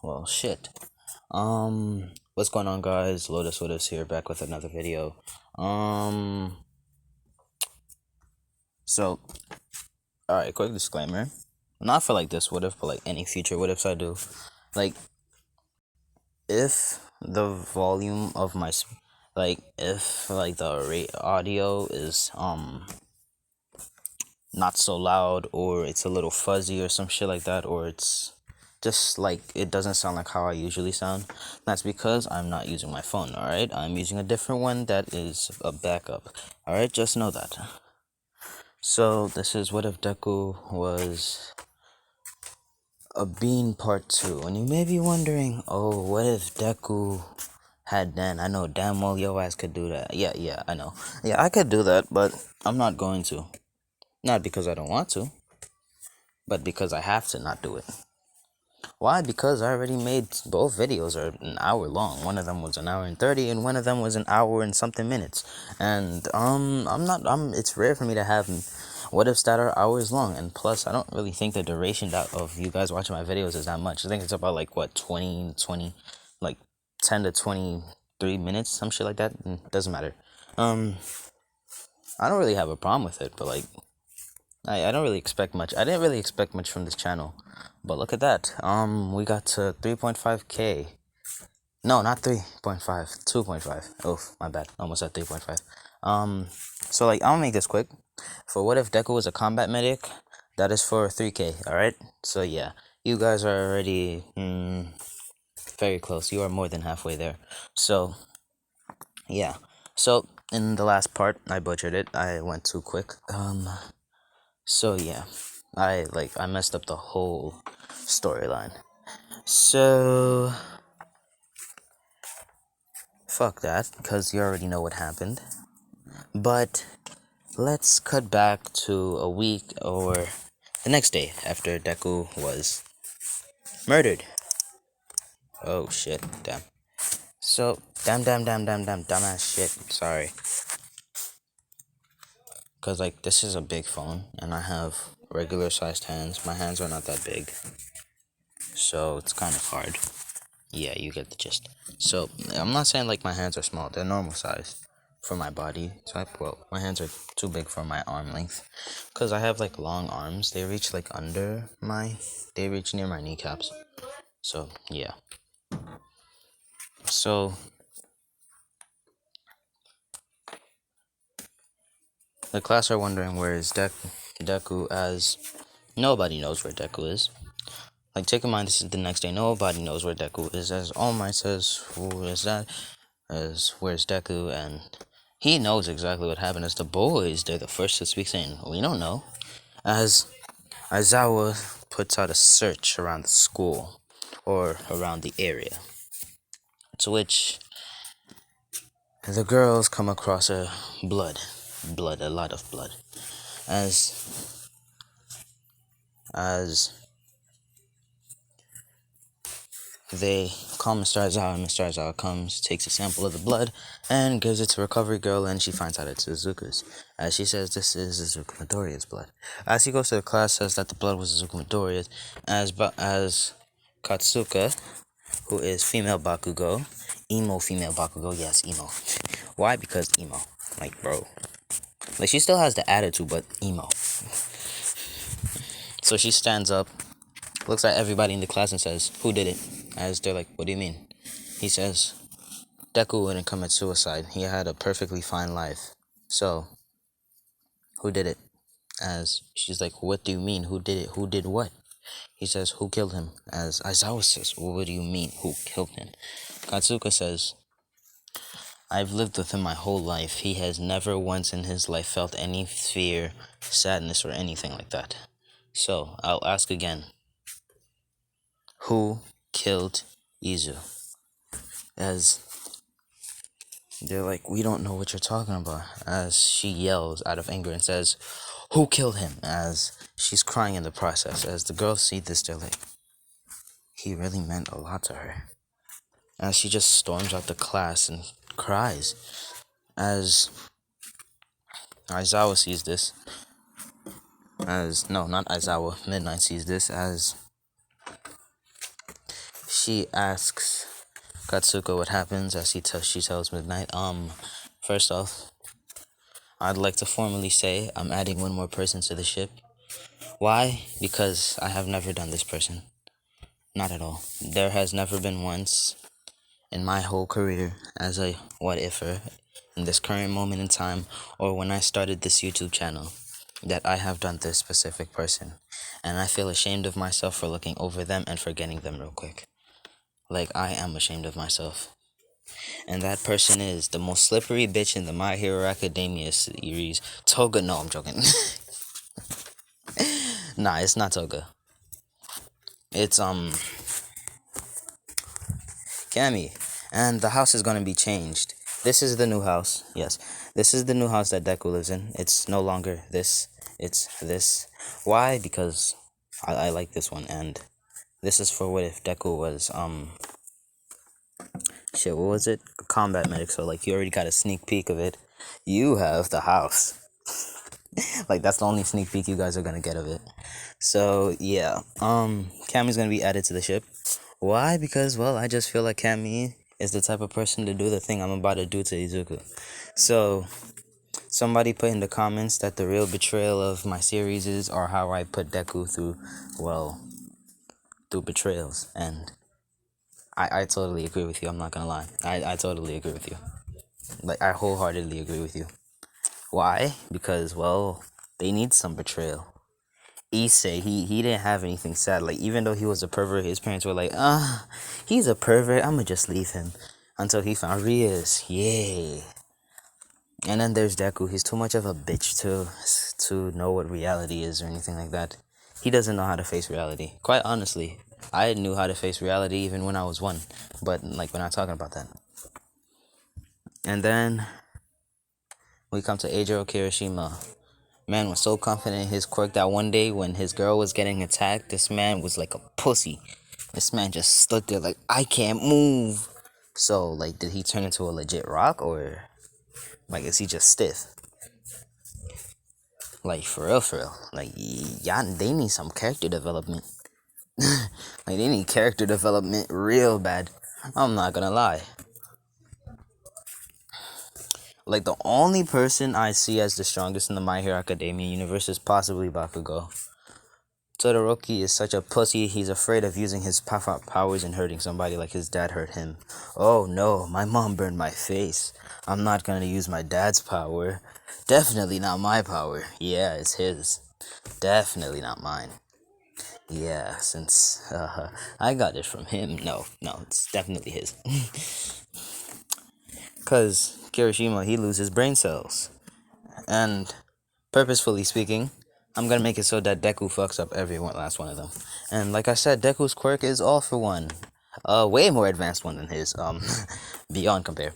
Well, shit. What's going on, guys? Lotus here, back with another video. Um, so, alright, quick disclaimer. Not for like this what if, but like any future what ifs I do. Like, if the volume of my, if like the audio is, not so loud, or it's a little fuzzy or some shit like that, or it's just like it doesn't sound like how I usually sound, that's because I'm not using my phone. Alright, I'm using a different one that is a backup. Alright, just know that. So this is What If Deku Was a Bean Part 2, and you may be wondering, oh, what if Deku had Den? I know damn well your ass could do that. Yeah, I know. Yeah, I could do that, but I'm not going to. Not because I don't want to, but because I have to not do it. Why? Because I already made both videos are an hour long. One of them was an hour and 30, and one of them was an hour and something minutes. And it's rare for me to have what ifs that are hours long. And plus, I don't really think the duration of you guys watching my videos is that much. I think it's about like what 20, like 10 to 23 minutes, some shit like that. Doesn't matter. I don't really have a problem with it, but like, I don't really expect much. I didn't really expect much from this channel. But look at that. We got to 3.5k. No, not 3.5, 2.5. Oh, my bad. Almost at 3.5. So like, I'll make this quick. For What If Deku Was a Combat Medic, that is for 3k, alright? So yeah, you guys are already very close. You are more than halfway there. So, yeah. So, in the last part, I butchered it. I went too quick. So yeah, I messed up the whole storyline. So fuck that, because you already know what happened. But let's cut back to a week or the next day after Deku was murdered. Oh shit, damn. So dumbass shit. Sorry. Cause like this is a big phone and I have regular sized hands. My hands are not that big. So it's kind of hard. Yeah, you get the gist. So, I'm not saying like my hands are small. They're normal size for my body type. Well, my hands are too big for my arm length. Because I have like long arms. They reach like they reach near my kneecaps. So, yeah. So, the class are wondering where is Deku, as nobody knows where Deku is. Like, take in mind, this is the next day. Nobody knows where Deku is. As All Might says, who is that? As where's Deku? And he knows exactly what happened. As the boys, they're the first to speak, saying, we don't know. As Aizawa puts out a search around the school, or around the area. To which the girls come across a lot of blood. As they call Mr. Aizawa, and Mr. Aizawa comes, takes a sample of the blood, and gives it to Recovery Girl, and she finds out it's Izuku's. As she says, this is Izuku Midoriya's blood. As he goes to the class, says that the blood was Izuku Midoriya's, as Katsuka, who is female Bakugo, emo female Bakugo, yes, emo. Why? Because emo. Like, bro. Like, she still has the attitude, but emo. So she stands up, looks at everybody in the class and says, who did it? As they're like, what do you mean? He says, Deku wouldn't commit suicide. He had a perfectly fine life. So, who did it? As she's like, what do you mean? Who did it? Who did what? He says, who killed him? As Aizawa says, well, what do you mean? Who killed him? Katsuka says, I've lived with him my whole life. He has never once in his life felt any fear, sadness, or anything like that. So, I'll ask again. Who killed Izu? As they're like, we don't know what you're talking about. As she yells out of anger and says, who killed him? As she's crying in the process. As the girls see this, they're like, he really meant a lot to her. As she just storms out the class and cries. As Aizawa sees this. No, not Aizawa. Midnight sees this. As she asks Katsuko what happens as she tells Midnight. First off, I'd like to formally say I'm adding one more person to the ship. Why? Because I have never done this person. Not at all. There has never been once in my whole career as a what ifer in this current moment in time or when I started this YouTube channel that I have done this specific person. And I feel ashamed of myself for looking over them and forgetting them real quick. Like, I am ashamed of myself. And that person is the most slippery bitch in the My Hero Academia series, Toga. No, I'm joking. Nah, it's not Toga. It's, Cammy. And the house is gonna be changed. This is the new house. Yes. This is the new house that Deku lives in. It's no longer this. It's this. Why? Because I like this one. And this is for what if Deku was, shit, what was it? Combat medic. So, like, you already got a sneak peek of it. You have the house. Like, that's the only sneak peek you guys are gonna get of it. So, yeah. Cammy's gonna be added to the ship. Why? Because, well, I just feel like Cammy is the type of person to do the thing I'm about to do to Izuku. So, somebody put in the comments that the real betrayal of my series is, or how I put Deku through, well, through betrayals. And I totally agree with you, I'm not gonna lie. I totally agree with you. Like, I wholeheartedly agree with you. Why? Because, well, they need some betrayal. Issei, he didn't have anything sad. Like, even though he was a pervert, his parents were like, he's a pervert, I'ma just leave him. Until he found Rias. Yay. And then there's Deku. He's too much of a bitch to know what reality is or anything like that. He doesn't know how to face reality. Quite honestly, I knew how to face reality even when I was 1. But, like, we're not talking about that. And then we come to Eijiro Kirishima. Man was so confident in his quirk that one day when his girl was getting attacked, this man was like a pussy. This man just stood there like, I can't move. So, like, did he turn into a legit rock, or, like, is he just stiff? Like, for real. Like, y'all, they need some character development. Like, they need character development real bad. I'm not gonna lie. Like, the only person I see as the strongest in the My Hero Academia universe is possibly Bakugo. Todoroki is such a pussy, he's afraid of using his powers and hurting somebody like his dad hurt him. Oh no, my mom burned my face. I'm not gonna use my dad's power. Definitely not my power. Yeah, it's his. Definitely not mine. Yeah, since I got it from him. No, it's definitely his. Cause Kirishima, he loses brain cells. And purposefully speaking, I'm gonna make it so that Deku fucks up every last one of them. And like I said, Deku's quirk is all for one. Way more advanced one than his, beyond compare.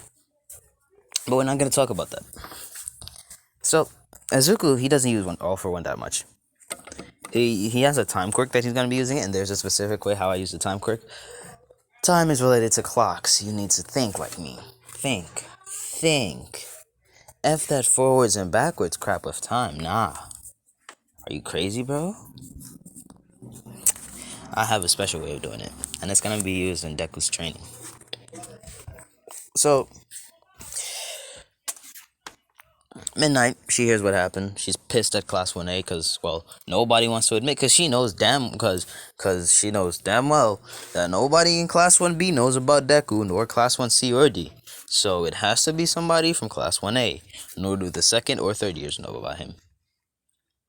But we're not gonna talk about that. So, Izuku, he doesn't use all for one that much. He has a time quirk that he's gonna be using, and there's a specific way how I use the time quirk. Time is related to clocks. You need to think like me. Think. F that forwards and backwards crap with time. Nah. Are you crazy, bro? I have a special way of doing it, and it's gonna be used in Deku's training. So, Midnight, she hears what happened. She's pissed at Class 1A because, well, nobody wants to admit, because she knows she knows damn well that nobody in Class 1B knows about Deku, nor Class 1C or D. So it has to be somebody from Class 1A, nor do the 2nd or 3rd years know about him.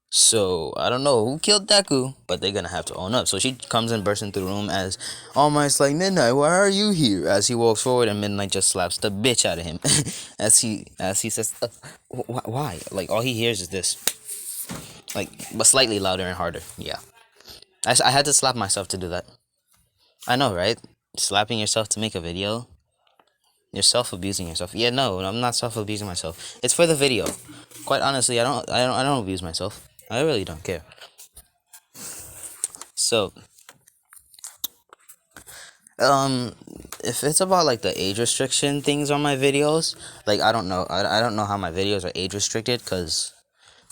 So, I don't know who killed Deku, but they're gonna have to own up. So she comes and bursts into the room as All Might's like, Midnight, why are you here? As he walks forward, and Midnight just slaps the bitch out of him. as he says, why? Like, all he hears is this. Like, but slightly louder and harder. Yeah. I had to slap myself to do that. I know, right? Slapping yourself to make a video. You're self-abusing yourself. Yeah, no, I'm not self-abusing myself. It's for the video. Quite honestly, I don't abuse myself. I really don't care. So, if it's about like the age restriction things on my videos, like I don't know how my videos are age restricted, cause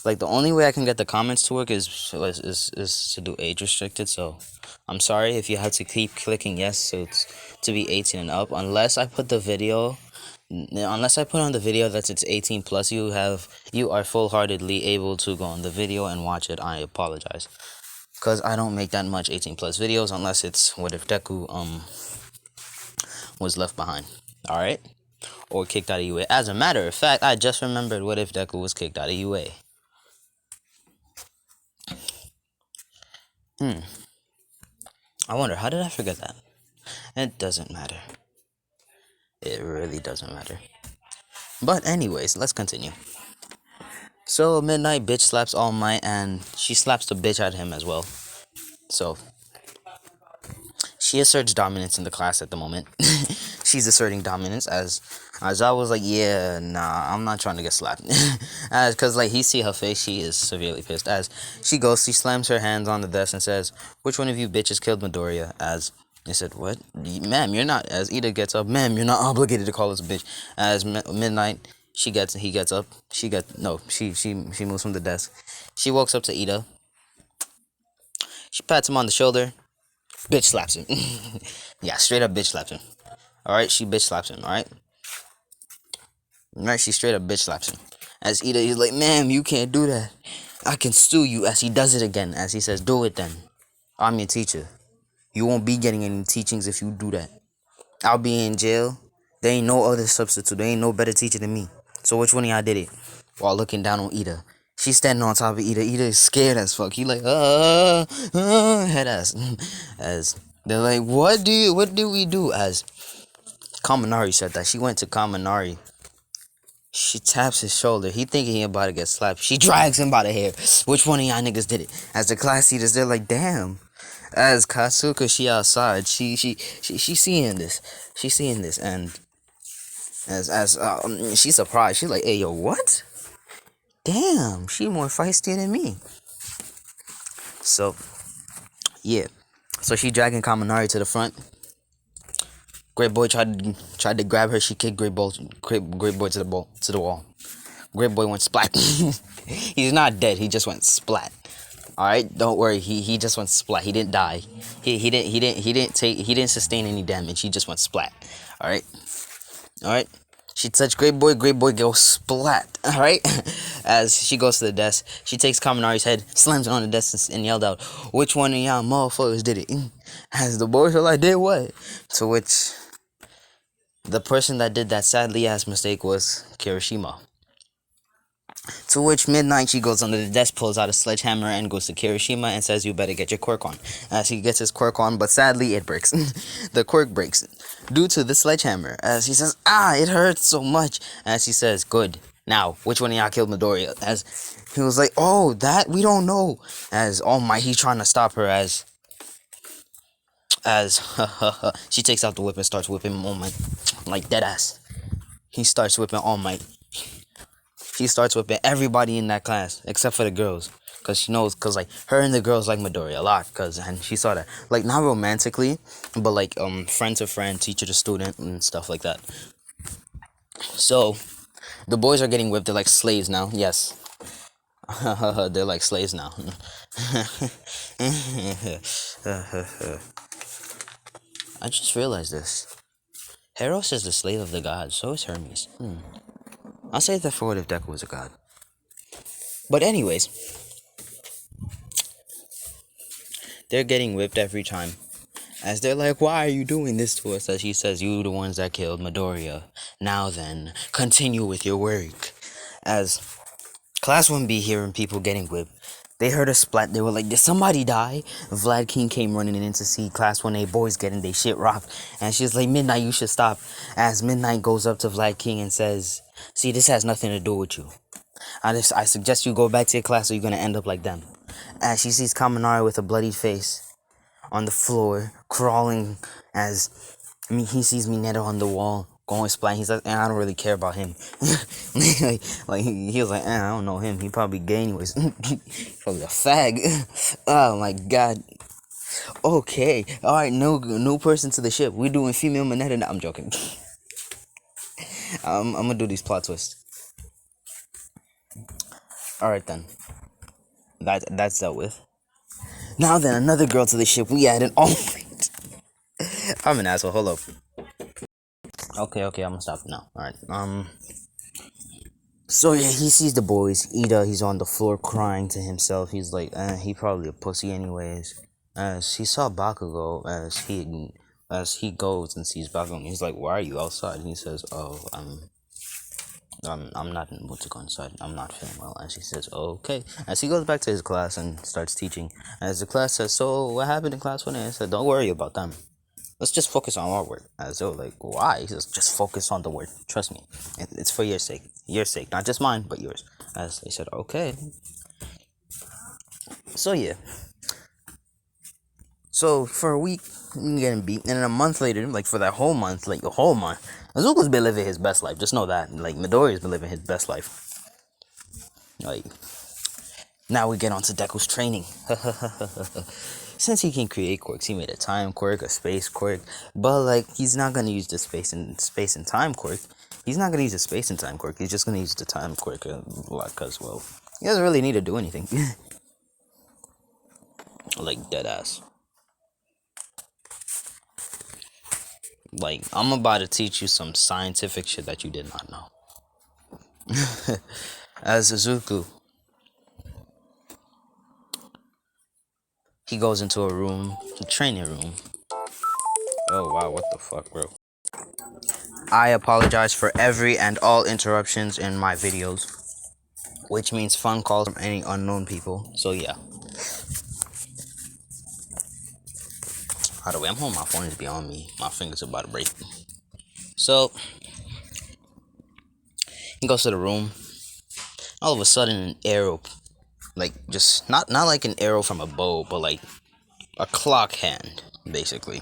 like the only way I can get the comments to work is to do age restricted. So I'm sorry if you have to keep clicking yes, so it's to be 18 and up. Unless I put the video, unless I put on the video that it's 18 plus, you are full-heartedly able to go on the video and watch it. I apologize, cause I don't make that much 18 plus videos unless it's what if Deku was left behind. All right. Or kicked out of UA. As a matter of fact, I just remembered what if Deku was kicked out of UA. I wonder, how did I forget that? It doesn't matter. It really doesn't matter. But anyways, let's continue. So Midnight bitch slaps All Might and she slaps the bitch out of him as well. So she asserts dominance in the class at the moment. She's asserting dominance as I was like, yeah, nah, I'm not trying to get slapped. As cause like he see her face, she is severely pissed. As she goes, she slams her hands on the desk and says, "Which one of you bitches killed Midoriya?" As I said, "What, ma'am? You're not." As Ida gets up, "Ma'am, you're not obligated to call us a bitch." As Midnight, he gets up. She moves from the desk. She walks up to Ida. She pats him on the shoulder. Bitch slaps him. Yeah, straight up bitch slaps him. Alright, she bitch slaps him, alright? Alright, she straight up bitch slaps him. As Ida, he's like, "Ma'am, you can't do that. I can sue you." As he does it again. As he says, "Do it then. I'm your teacher. You won't be getting any teachings if you do that. I'll be in jail. There ain't no other substitute. There ain't no better teacher than me. So which one of y'all did it?" While looking down on Ida. She's standing on top of Ida. Ida is scared as fuck. He like, head ass. As they're like, what did we do? As Kaminari said that. She went to Kaminari. She taps his shoulder. He thinking he about to get slapped. She drags him by the hair. Which one of y'all niggas did it? As the class leaders, they're like, damn. As Katsuka, she outside. She seeing this. She's seeing this, and as she's surprised. She's like, "Hey, yo, what? Damn, she more feisty than me." So, yeah. So she dragging Kaminari to the front. Great Boy tried to grab her. She kicked Great Boy to the wall. Great Boy went splat. He's not dead. He just went splat. All right, don't worry. He just went splat. He didn't die. He didn't sustain any damage. He just went splat. All right. She touched Great Boy. Great Boy goes splat. All right. As she goes to the desk, she takes Kaminari's head, slams it on the desk, and yelled out, "Which one of y'all motherfuckers did it?" As the boys are like, "Did what?" To which the person that did that sadly ass mistake was Kirishima. To which Midnight, she goes under the desk, pulls out a sledgehammer, and goes to Kirishima and says, "You better get your quirk on." As he gets his quirk on, but sadly it breaks. The quirk breaks due to the sledgehammer. As he says, "Ah, it hurts so much." As he says, "Good. Now, which one of y'all killed Midoriya?" As he was like, "Oh, that we don't know." As All Might, he's trying to stop her. As she takes out the whip and starts whipping All Might like dead ass. He starts whipping All Might. She starts whipping everybody in that class except for the girls, cause she knows, cause like her and the girls like Midoriya a lot, and she saw that, like not romantically, but like friend to friend, teacher to student, and stuff like that. So the boys are getting whipped. They're like slaves now. Yes, they're like slaves now. I just realized this. Heros is the slave of the gods. So is Hermes. I'll say that for what if Deku was a god. But anyways, they're getting whipped every time. As they're like, "Why are you doing this to us?" As he says, "You the ones that killed Midoriya. Now then, continue with your work." As Class 1B hearing people getting whipped, they heard a splat. They were like, "Did somebody die?" Vlad King came running in to see Class 1A boys getting their shit rocked. And she's like, "Midnight, you should stop." As Midnight goes up to Vlad King and says, "See, this has nothing to do with you. I suggest you go back to your class or you're gonna end up like them." As she sees Kaminari with a bloody face on the floor, crawling, as he sees Mineta on the wall, going splat. He's like, I don't really care about him. he was like, I don't know him. He probably gay anyways. Probably a fag. Oh my god. Okay, alright, no person to the ship. We're doing female Mineta now. I'm joking. I'm gonna do these plot twists. Alright then. That's dealt with. Now then, another girl to the ship. We added. Oh wait, I'm an asshole. Hold up. Okay, I'm gonna stop now. All right. So yeah, he sees the boys. Ida, he's on the floor crying to himself. He's like, he probably a pussy anyways. As he saw Bakugo, as he goes and sees Bakugo, and he's like, "Why are you outside?" And he says, "Oh, I'm not in the mood to go inside. I'm not feeling well." And she says, "Okay." As he goes back to his class and starts teaching, as the class says, "So what happened in class today?" I said, "Don't worry about them. Let's just focus on our work." As though like, why? He says, "Just focus on the work. Trust me. It's for your sake, not just mine, but yours." As they said, "Okay." So yeah. So for a week, getting beat, and then a month later, like for that whole month, like the whole month, Azuka's been living his best life. Just know that. Like Midoriya's been living his best life. Like now we get on to Deku's training. Since he can create quirks, he made a time quirk, a space quirk, but like he's not gonna use the space and time quirk. He's not gonna use the space and time quirk. He's just gonna use the time quirk a lot, cause well, he doesn't really need to do anything. Like dead ass. Like I'm about to teach you some scientific shit that you did not know. As Izuku, he goes into a training room. Oh wow, what the fuck, bro? I apologize for every and all interruptions in my videos, which means phone calls from any unknown people. So yeah. By the way, I'm home. My phone is beyond me. My fingers are about to break. So he goes to the room. All of a sudden, an arrow, like just not like an arrow from a bow, but like a clock hand, basically.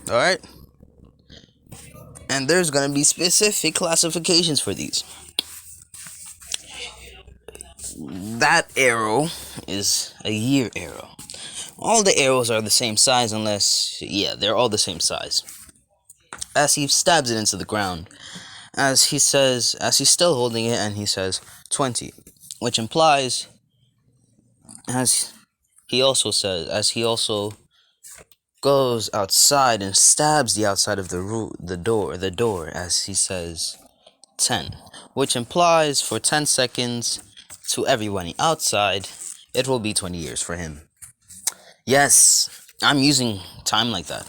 All right. And there's gonna be specific classifications for these. That arrow is a year arrow. All the arrows are the same size unless, yeah, they're all the same size. As he stabs it into the ground, as he's still holding it, and he says 20, which implies, as he also goes outside and stabs the outside of the door, as he says 10, which implies for 10 seconds to everybody outside, it will be 20 years for him. Yes, I'm using time like that.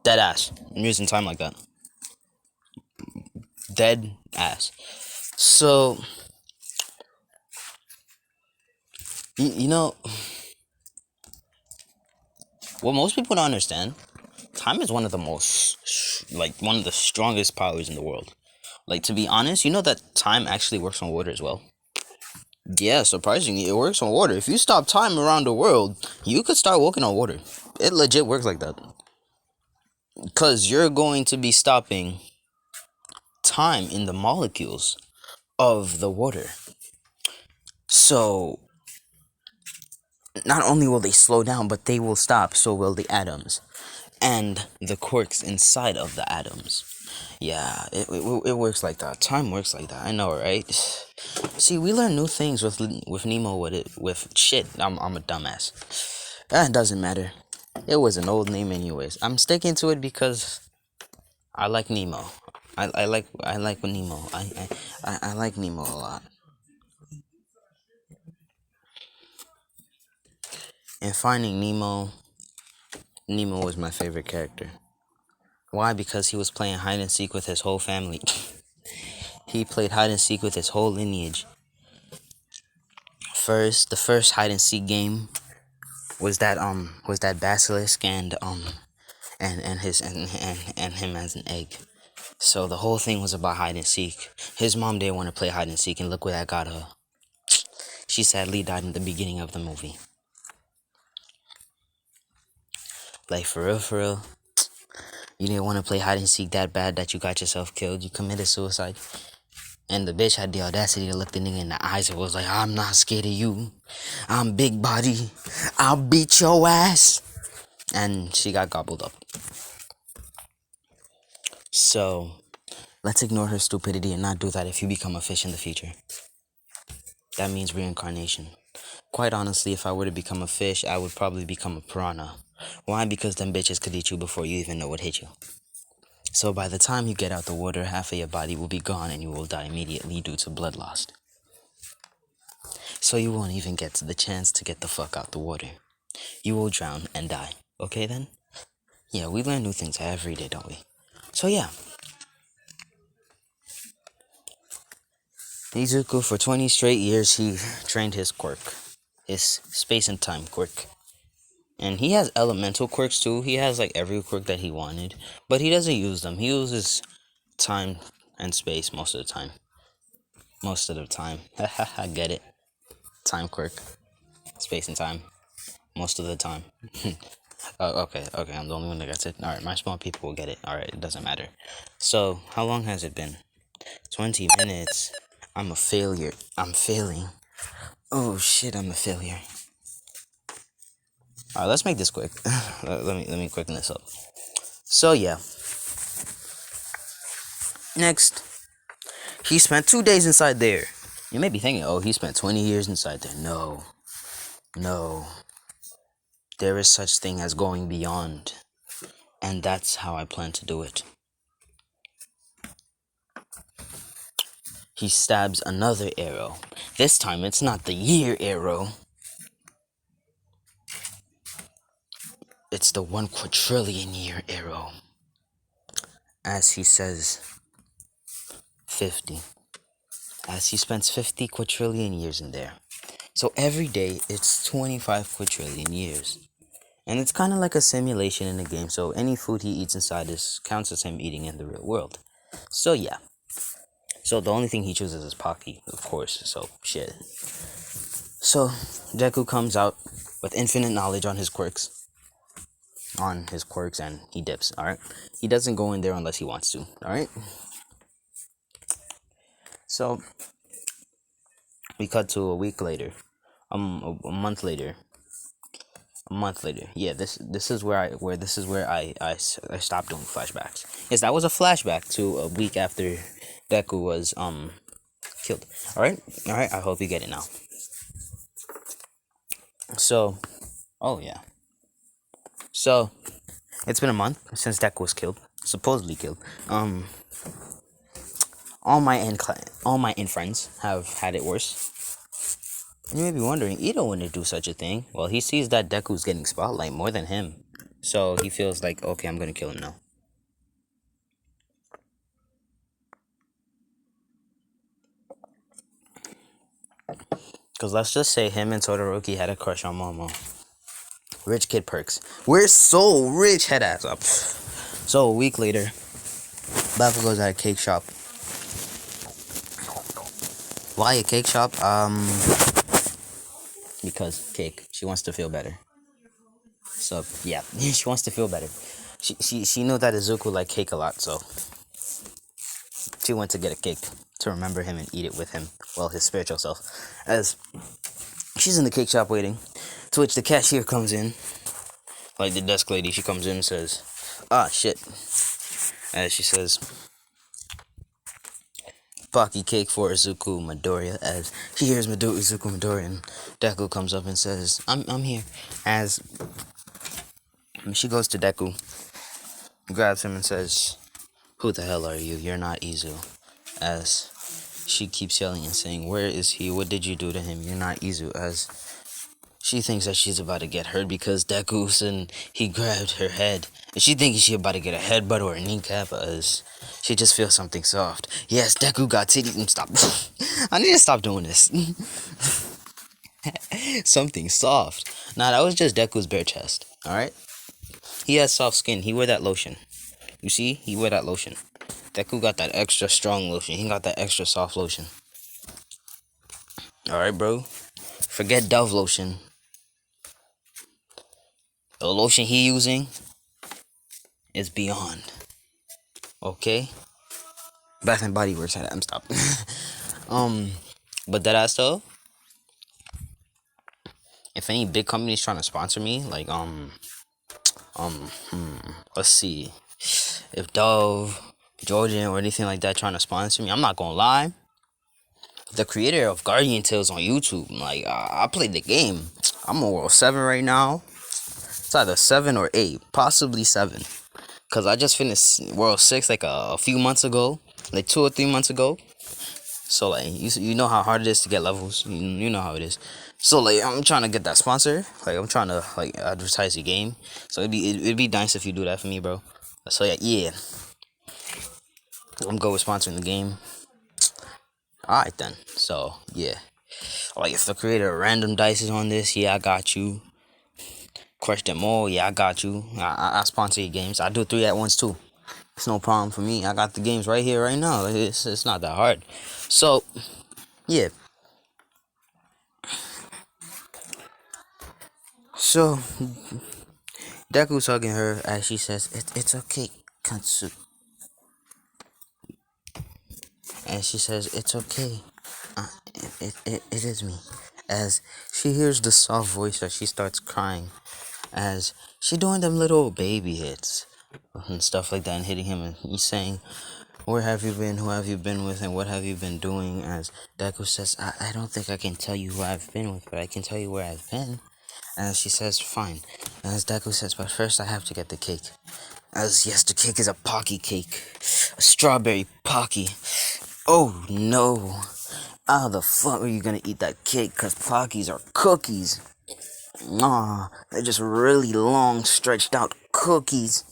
Dead ass. I'm using time like that. Dead ass. So, you know, what most people don't understand, time is one of the one of the strongest powers in the world. Like, to be honest, you know that time actually works on water as well? Yeah, surprisingly, it works on water. If you stop time around the world, you could start walking on water. It legit works like that. Because you're going to be stopping time in the molecules of the water. So, not only will they slow down, but they will stop, so will the atoms. And the quirks inside of the atoms. Yeah, it works like that. Time works like that. I know, right? See, we learn new things with Nemo with shit. I'm a dumbass. That doesn't matter. It was an old name anyways. I'm sticking to it because I like Nemo. I like Nemo. I like Nemo a lot. And finding Nemo was my favorite character. Why? Because he was playing hide and seek with his whole family. He played hide and seek with his whole lineage. The first hide and seek game was that basilisk and him as an egg. So the whole thing was about hide and seek. His mom didn't want to play hide and seek, and look where that got her. She sadly died in the beginning of the movie. Like for real, for real. You didn't want to play hide and seek that bad that you got yourself killed. You committed suicide. And the bitch had the audacity to look the nigga in the eyes and was like, "I'm not scared of you. I'm big body. I'll beat your ass." And she got gobbled up. So, let's ignore her stupidity and not do that if you become a fish in the future. That means reincarnation. Quite honestly, if I were to become a fish, I would probably become a piranha. Why? Because them bitches could eat you before you even know what hit you. So by the time you get out the water, half of your body will be gone and you will die immediately due to blood loss. So you won't even get to the chance to get the fuck out the water. You will drown and die. Okay then? Yeah, we learn new things every day, don't we? So yeah. Izuku, for 20 straight years, he trained his quirk. His space and time quirk. And he has elemental quirks too. He has like every quirk that he wanted. But he doesn't use them. He uses time and space most of the time. Most of the time. I get it. Time quirk. Space and time. Most of the time. Oh, okay, I'm the only one that gets it. Alright, my small people will get it. Alright, it doesn't matter. So, how long has it been? 20 minutes. I'm a failure. I'm failing. Oh shit, I'm a failure. Alright, let's make this quick. let me quicken this up. So yeah. Next, he spent 2 days inside there. You may be thinking, oh, he spent 20 years inside there. No. No. There is such thing as going beyond. And that's how I plan to do it. He stabs another arrow. This time it's not the year arrow. It's the 1 quadrillion year arrow. As he says, 50. As he spends 50 quadrillion years in there. So every day it's 25 quadrillion years. And it's kind of like a simulation in the game, so any food he eats inside this counts as him eating in the real world. So yeah. So the only thing he chooses is Pocky, of course, so shit. So Deku comes out with infinite knowledge on his quirks. And he dips, alright? He doesn't go in there unless he wants to, alright? So we cut to a week later. A month later. Yeah, this is where I stopped doing flashbacks. Yes, that was a flashback to a week after Deku was killed. All right, I hope you get it now. So, oh yeah. So, it's been a month since Deku was killed, supposedly killed. All my in friends have had it worse. And you may be wondering, Ito wouldn't do such a thing. Well, he sees that Deku's getting spotlight more than him. So he feels like, okay, I'm gonna kill him now. Because let's just say him and Todoroki had a crush on Momo. Rich kid perks. We're so rich, head ass up. So a week later, Bakugo's at a cake shop. Why a cake shop? Because cake. She wants to feel better. So yeah, she wants to feel better. She knew that Izuku liked cake a lot, so she went to get a cake to remember him and eat it with him. Well, his spiritual self. As she's in the cake shop waiting, to which the cashier comes in. Like the desk lady, she comes in and says, ah, shit. As she says, Pocky cake for Izuku Midoriya. As she hears Izuku Midoriya, and Deku comes up and says, I'm here. As she goes to Deku, grabs him and says, who the hell are you? You're not Izu. As she keeps yelling and saying, where is he? What did you do to him? You're not Izu. As she thinks that she's about to get hurt because Deku's and he grabbed her head. And she thinks she's about to get a headbutt or a kneecap as she just feels something soft. Yes, Deku got titty. Stop. I need to stop doing this. Something soft. Nah, that was just Deku's bare chest. Alright? He has soft skin. He wear that lotion. You see? He wear that lotion. Deku got that extra strong lotion. He got that extra soft lotion. Alright, bro? Forget Dove lotion. The lotion he using is beyond. Okay? Bath and Body Works had it. I'm stopped. But that ass though, if any big company's trying to sponsor me, like let's see, if Dove, Jordan, or anything like that trying to sponsor me, I'm not gonna lie. the creator of Guardian Tales on YouTube. Like, I played the game. I'm on World 7 right now. It's either 7 or 8, possibly 7. Because I just finished World 6 like a few months ago, like 2 or 3 months ago. So, like, you know how hard it is to get levels. You know how it is. So, like, I'm trying to get that sponsor. Like, I'm trying to, like, advertise the game. So, it'd be nice if you do that for me, bro. So, yeah. I'm good with sponsoring the game. Alright, then. So, yeah. Like, if the creator of random dice is on this, yeah, I got you. Crush them all, yeah, I got you. I sponsor your games. I do 3 at once, too. It's no problem for me. I got the games right here, right now. It's not that hard. So, yeah. So, Deku's hugging her as she says, it's okay, Katsu. And she says, it's okay. It is me. As she hears the soft voice that she starts crying. As she doing them little baby hits. And stuff like that and hitting him. And he's saying, where have you been? Who have you been with? And what have you been doing? As Deku says, I don't think I can tell you who I've been with, but I can tell you where I've been. And she says, fine. And as Deku says, but first I have to get the cake. As yes, the cake is a Pocky cake. A strawberry Pocky. Oh no. How the fuck are you gonna eat that cake? Cause Pockies are cookies. Nah, they're just really long, stretched out cookies.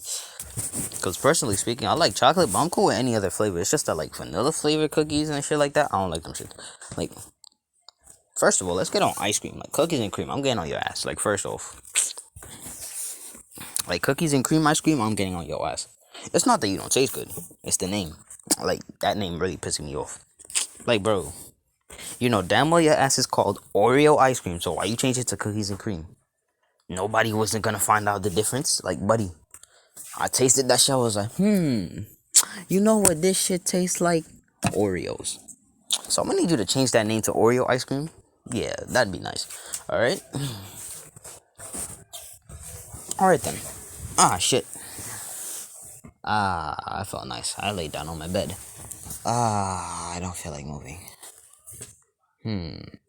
Cause personally speaking, I like chocolate, but I'm cool with any other flavor. It's just that like vanilla flavor cookies and shit like that, I don't like them shit. Like, first of all, let's get on ice cream. Like cookies and cream, I'm getting on your ass. Like first off, like cookies and cream ice cream, I'm getting on your ass. It's not that you don't taste good. It's the name. Like that name really pissing me off. Like bro, you know damn well your ass is called Oreo ice cream. So why you change it to cookies and cream? Nobody wasn't gonna find out the difference. Like buddy, I tasted that shit. I was like, you know what this shit tastes like? Oreos. So I'm gonna need you to change that name to Oreo ice cream. Yeah, that'd be nice. Alright? Alright then. Ah, shit. Ah, I felt nice. I laid down on my bed. Ah, I don't feel like moving.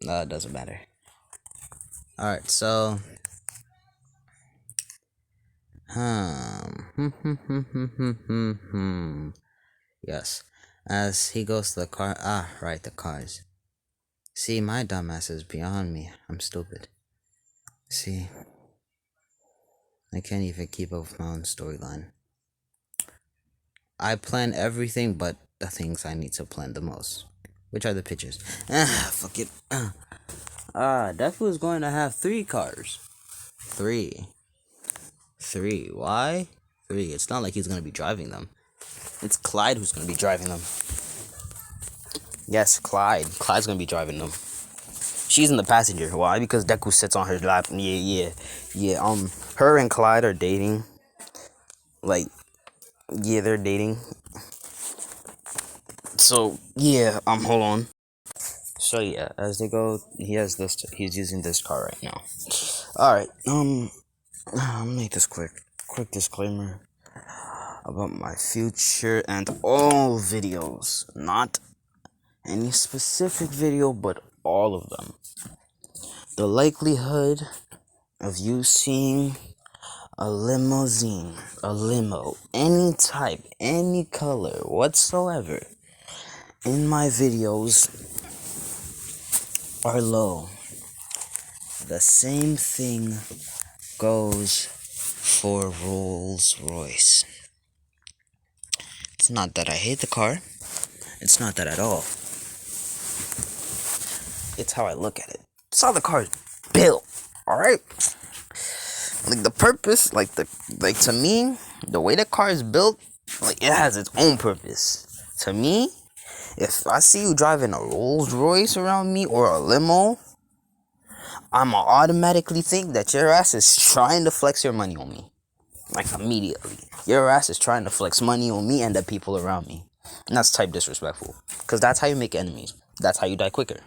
That doesn't matter. Alright, so. Yes. As he goes to the car. Ah, right, the cars. See, my dumbass is beyond me. I'm stupid. See, I can't even keep up with my own storyline. I plan everything but the things I need to plan the most. Which are the pictures. Fuck it. Defu is going to have 3 cars. 3. Why? 3. It's not like he's going to be driving them. It's Clyde who's going to be driving them. Yes, Clyde. Clyde's going to be driving them. She's in the passenger. Why? Because Deku sits on her lap. Yeah. Her and Clyde are dating. Like, yeah, they're dating. So, yeah, hold on. So, yeah, as they go, he's using this car right now. Alright, I'll make this quick disclaimer about my future and all videos. Not any specific video, but all of them. The likelihood of you seeing a limousine, a limo, any type, any color whatsoever in my videos are low. The same thing goes for Rolls Royce. It's not that I hate the car. It's not that at all. It's how I look at it. It's how the car is built. Alright? Like the purpose, like to me, the way the car is built, like it has its own purpose. To me, if I see you driving a Rolls Royce around me or a limo, I'ma automatically think that your ass is trying to flex your money on me. Like immediately. Your ass is trying to flex money on me and the people around me. And that's type disrespectful. Because that's how you make enemies. That's how you die quicker.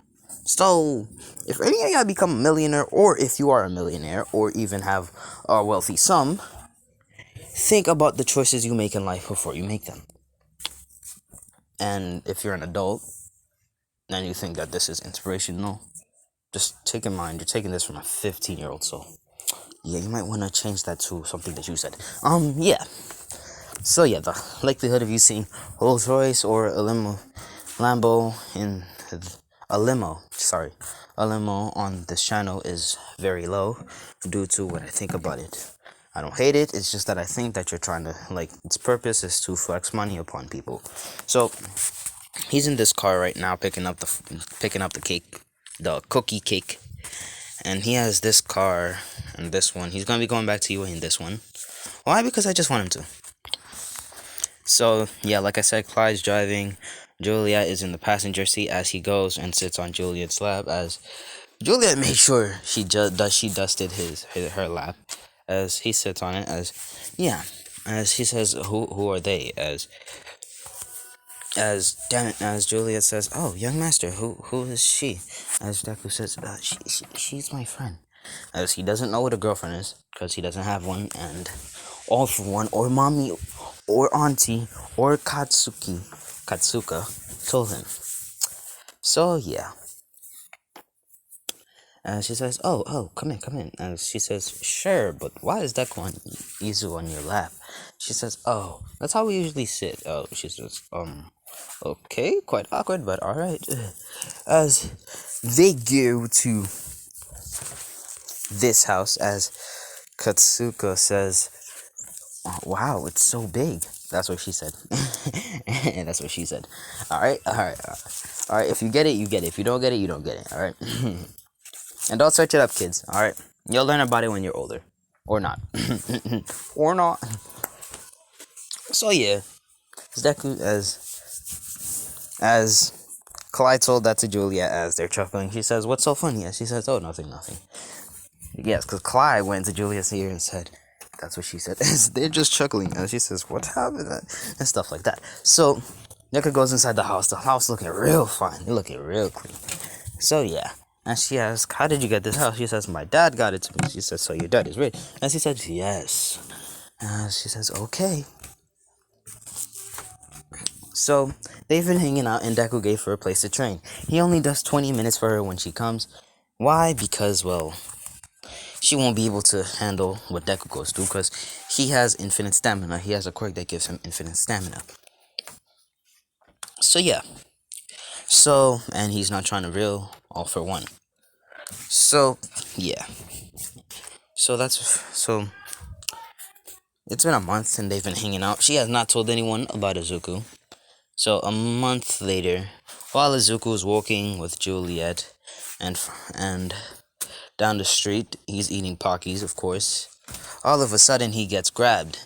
So, if any of y'all become a millionaire, or if you are a millionaire, or even have a wealthy sum, think about the choices you make in life before you make them. And if you're an adult, and you think that this is inspirational, just take in mind you're taking this from a 15-year-old, so yeah, you might want to change that to something that you said. Yeah. So yeah, the likelihood of you seeing Rolls Royce or a Lambo in a limo, sorry, a limo on this channel is very low due to what I think about it. I don't hate it. It's just that I think that you're trying to, like, its purpose is to flex money upon people. So he's in this car right now picking up the cake, the cookie cake, and he has this car and this one. He's gonna be going back to UA in this one. Why? Because I just want him to. So yeah, like I said, Clyde's driving. Juliet is in the passenger seat as he goes and sits on Juliet's lap. As Juliet made sure she dusted her lap as he sits on it. As he says, who are they? As Juliet says, "Oh, young master, who is she?" As Deku says, she's my friend." As he doesn't know what a girlfriend is because he doesn't have one, and all for one, or mommy, or auntie, or Katsuka told him. So yeah. She says, "Oh, come in." And she says, "Sure, but why is Deku on Izu on your lap?" She says, "Oh, that's how we usually sit." Oh, she says, okay, quite awkward, but alright." As they go to this house, as Katsuka says, "Wow, it's so big." That's what she said. That's what she said. Alright. If you get it, you get it. If you don't get it, you don't get it. Alright. And don't search it up, kids. Alright. You'll learn about it when you're older. Or not. Or not. So yeah. Deku, as Clyde told that to Julia as they're chuckling. She says, "What's so funny?" And she says, "Oh, nothing. Yes, because Clyde went to Julia's ear and said, that's what she said. They're just chuckling. And she says, "What happened?" And stuff like that. So Deku goes inside the house. The house looking real fine. Looking real clean. So yeah. And she asks, "How did you get this house?" She says, "My dad got it to me." She says, "So your dad is rich?" And she says, "Yes." And she says, "Okay." So they've been hanging out, and Deku gave her a place to train. He only does 20 minutes for her when she comes. Why? Because, well, she won't be able to handle what Deku goes through because he has infinite stamina. He has a quirk that gives him infinite stamina. So yeah. So, and he's not trying to reel all for one. So, yeah. So it's been a month and they've been hanging out. She has not told anyone about Izuku. So a month later, while Izuku is walking with Juliet and down the street, he's eating Pockies, of course. All of a sudden, he gets grabbed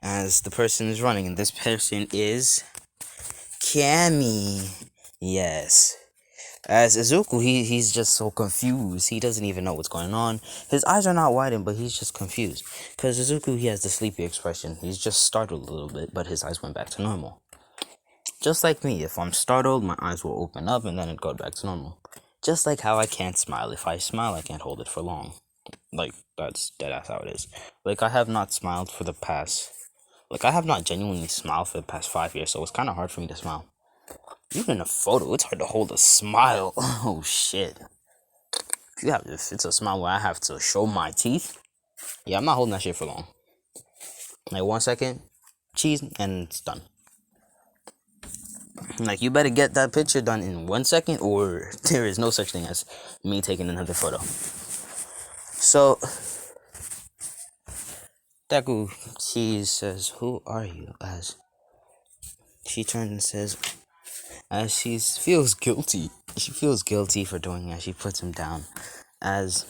as the person is running, and this person is Cammy. Yes. As Izuku, he's just so confused. He doesn't even know what's going on. His eyes are not widened, but he's just confused. Because Izuku, he has the sleepy expression. He's just startled a little bit, but his eyes went back to normal. Just like me, if I'm startled, my eyes will open up and then it goes back to normal. Just like how I can't smile. If I smile, I can't hold it for long. Like, that's how it is. Like, I have not smiled for the past... Like, I have not genuinely smiled for the past 5 years, so it's kind of hard for me to smile. Even in a photo, it's hard to hold a smile. Oh, shit. If it's a smile where I have to show my teeth, yeah, I'm not holding that shit for long. Like, 1 second, cheese, and it's done. Like, you better get that picture done in 1 second, or there is no such thing as me taking another photo. So, Deku, she says, "Who are you?" As she turns and says, as she feels guilty. She feels guilty for doing that. She puts him down. As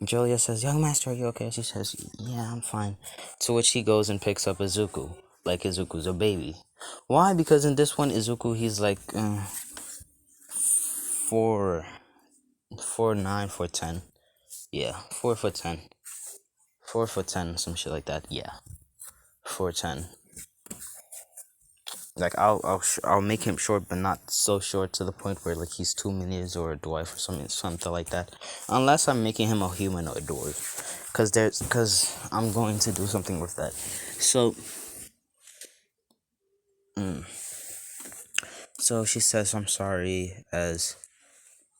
Julia says, "Young master, are you okay?" She says, "Yeah, I'm fine." To which he goes and picks up Izuku. Like Izuku's a baby. Why? Because in this one, Izuku, he's like 4'9", 4'10". Yeah, 4'10". 4'10", some shit like that. Yeah, 4'10". Like, I'll make him short, but not so short to the point where, like, he's 2 meters or a dwarf or something like that. Unless I'm making him a humanoid dwarf, cause I'm going to do something with that. So, So she says, I'm sorry, as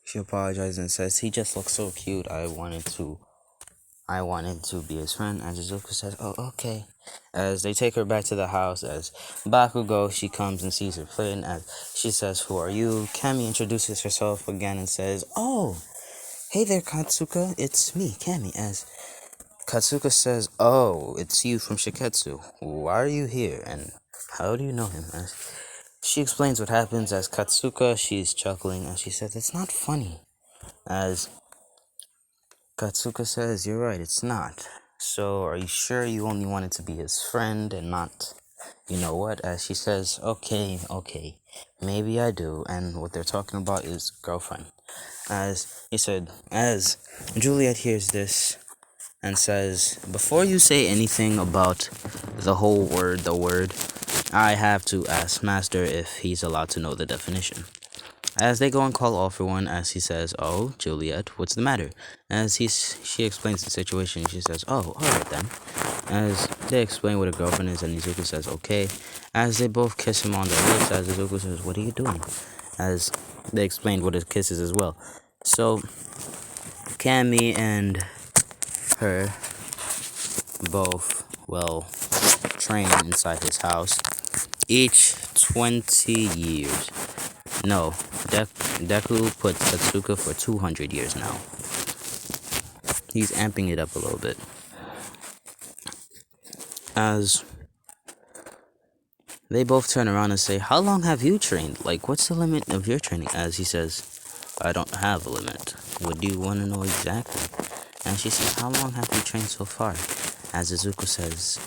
she apologizes and says, he just looks so cute. I wanted to be his friend. And Izuku says, oh, okay. As they take her back to the house, as Bakugo, she comes and sees her playing. As she says, who are you? Kami introduces herself again and says, oh, hey there, Katsuka. It's me, Kami. As Katsuka says, oh, it's you from Shiketsu. Why are you here? And how do you know him? As she explains what happens. As Katsuka, she's chuckling. And she says, it's not funny. As Katsuka says, you're right, it's not. So, are you sure you only wanted to be his friend and not, you know what? As she says, okay, maybe I do. And what they're talking about is girlfriend. As he said, as Juliet hears this and says, before you say anything about the word, I have to ask Master if he's allowed to know the definition. As they go and call all for one, as he says, oh, Juliet, what's the matter? As she explains the situation, she says, oh, alright then. As they explain what a girlfriend is, and Izuku says, okay. As they both kiss him on the lips, as Izuku says, what are you doing? As they explained what a kiss is as well. So, Kami and her both, train inside his house, each 20 years. No, Deku puts Katsuka for 200 years now. He's amping it up a little bit. As they both turn around and say, how long have you trained? Like, what's the limit of your training? As he says, I don't have a limit. What do you want to know exactly? And she says, how long have you trained so far? As Izuku says,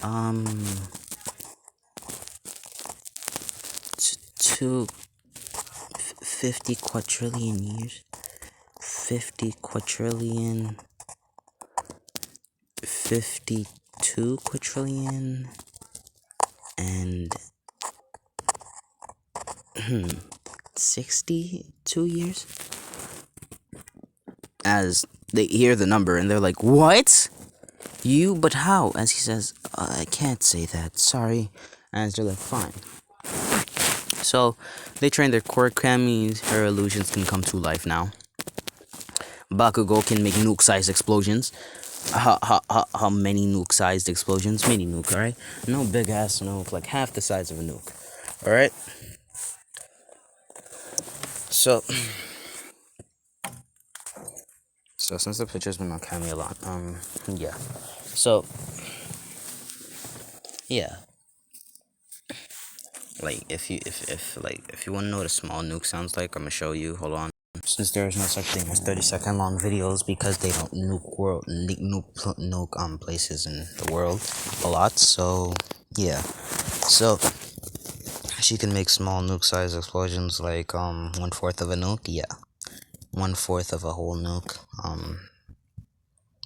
50 quadrillion years. 50 quadrillion. 52 quadrillion. And 62 years. As they hear the number and they're like, what? But how? As he says, I can't say that, sorry. As they're like, fine. So they train their quirk. Kami, her illusions can come to life now. Bakugo can make nuke-sized explosions. How many nuke-sized explosions? Mini nuke, alright? No big-ass nuke, like half the size of a nuke. Alright? So since the picture's been on Kami a lot, yeah. So, yeah. Like, if you want to know what a small nuke sounds like, I'm gonna show you. Hold on. Since there is no such thing as 30-second long videos because they don't nuke places in the world a lot. So yeah. So she can make small nuke-sized explosions like 1/4 of a nuke. Yeah, 1/4 of a whole nuke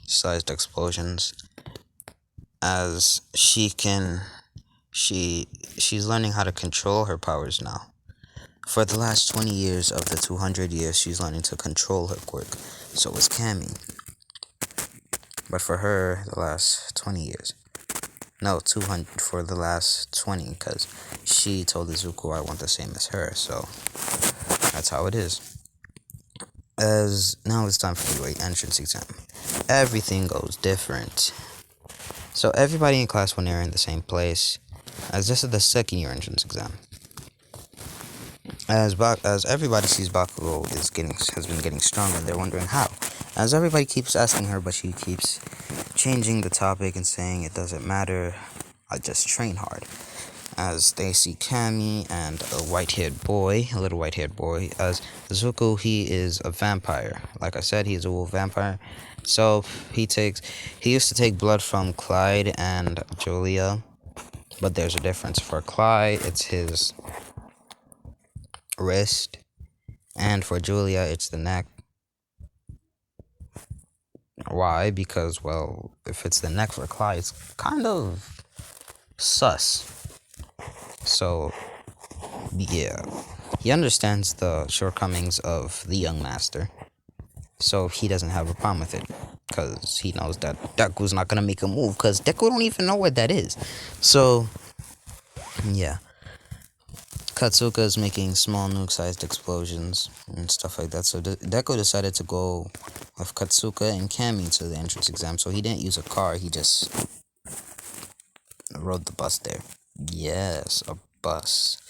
sized explosions. As she's learning how to control her powers now. For the last 20 years of the 200 years, she's learning to control her quirk. So is Kami. But for her, the last 20 years. No, 200 for the last 20, because she told Izuku I want the same as her, so that's how it is. As now it's time for the great entrance exam. Everything goes different. So everybody in class when they're in the same place, as this is the second year entrance exam. As everybody sees Bakugo has been getting stronger, they're wondering how. As everybody keeps asking her, but she keeps changing the topic and saying it doesn't matter, I just train hard. As they see Kami and a little white-haired boy, as Zuko, he is a vampire. Like I said, he's a wolf vampire. So he used to take blood from Clyde and Julia, but there's a difference. For Clyde, it's his wrist, and for Julia, it's the neck. Why? Because, well, if it's the neck for Clyde, it's kind of sus. So, yeah. He understands the shortcomings of the young master. So, he doesn't have a problem with it. Because he knows that Deku's not going to make a move. Because Deku don't even know what that is. So, yeah. Katsuka is making small nuke-sized explosions and stuff like that. So Deku decided to go with Katsuka and Kami to the entrance exam. So he didn't use a car. He just rode the bus there. Yes, a bus.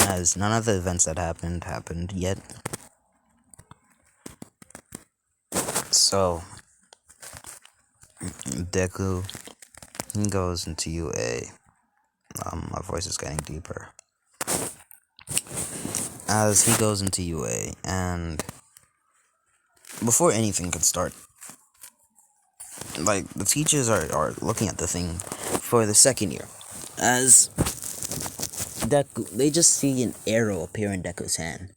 As none of the events that happened yet. So Deku, he goes into UA. My voice is getting deeper. As he goes into UA, and before anything can start, like, the teachers are looking at the thing for the second year. As Deku, they just see an arrow appear in Deku's hand.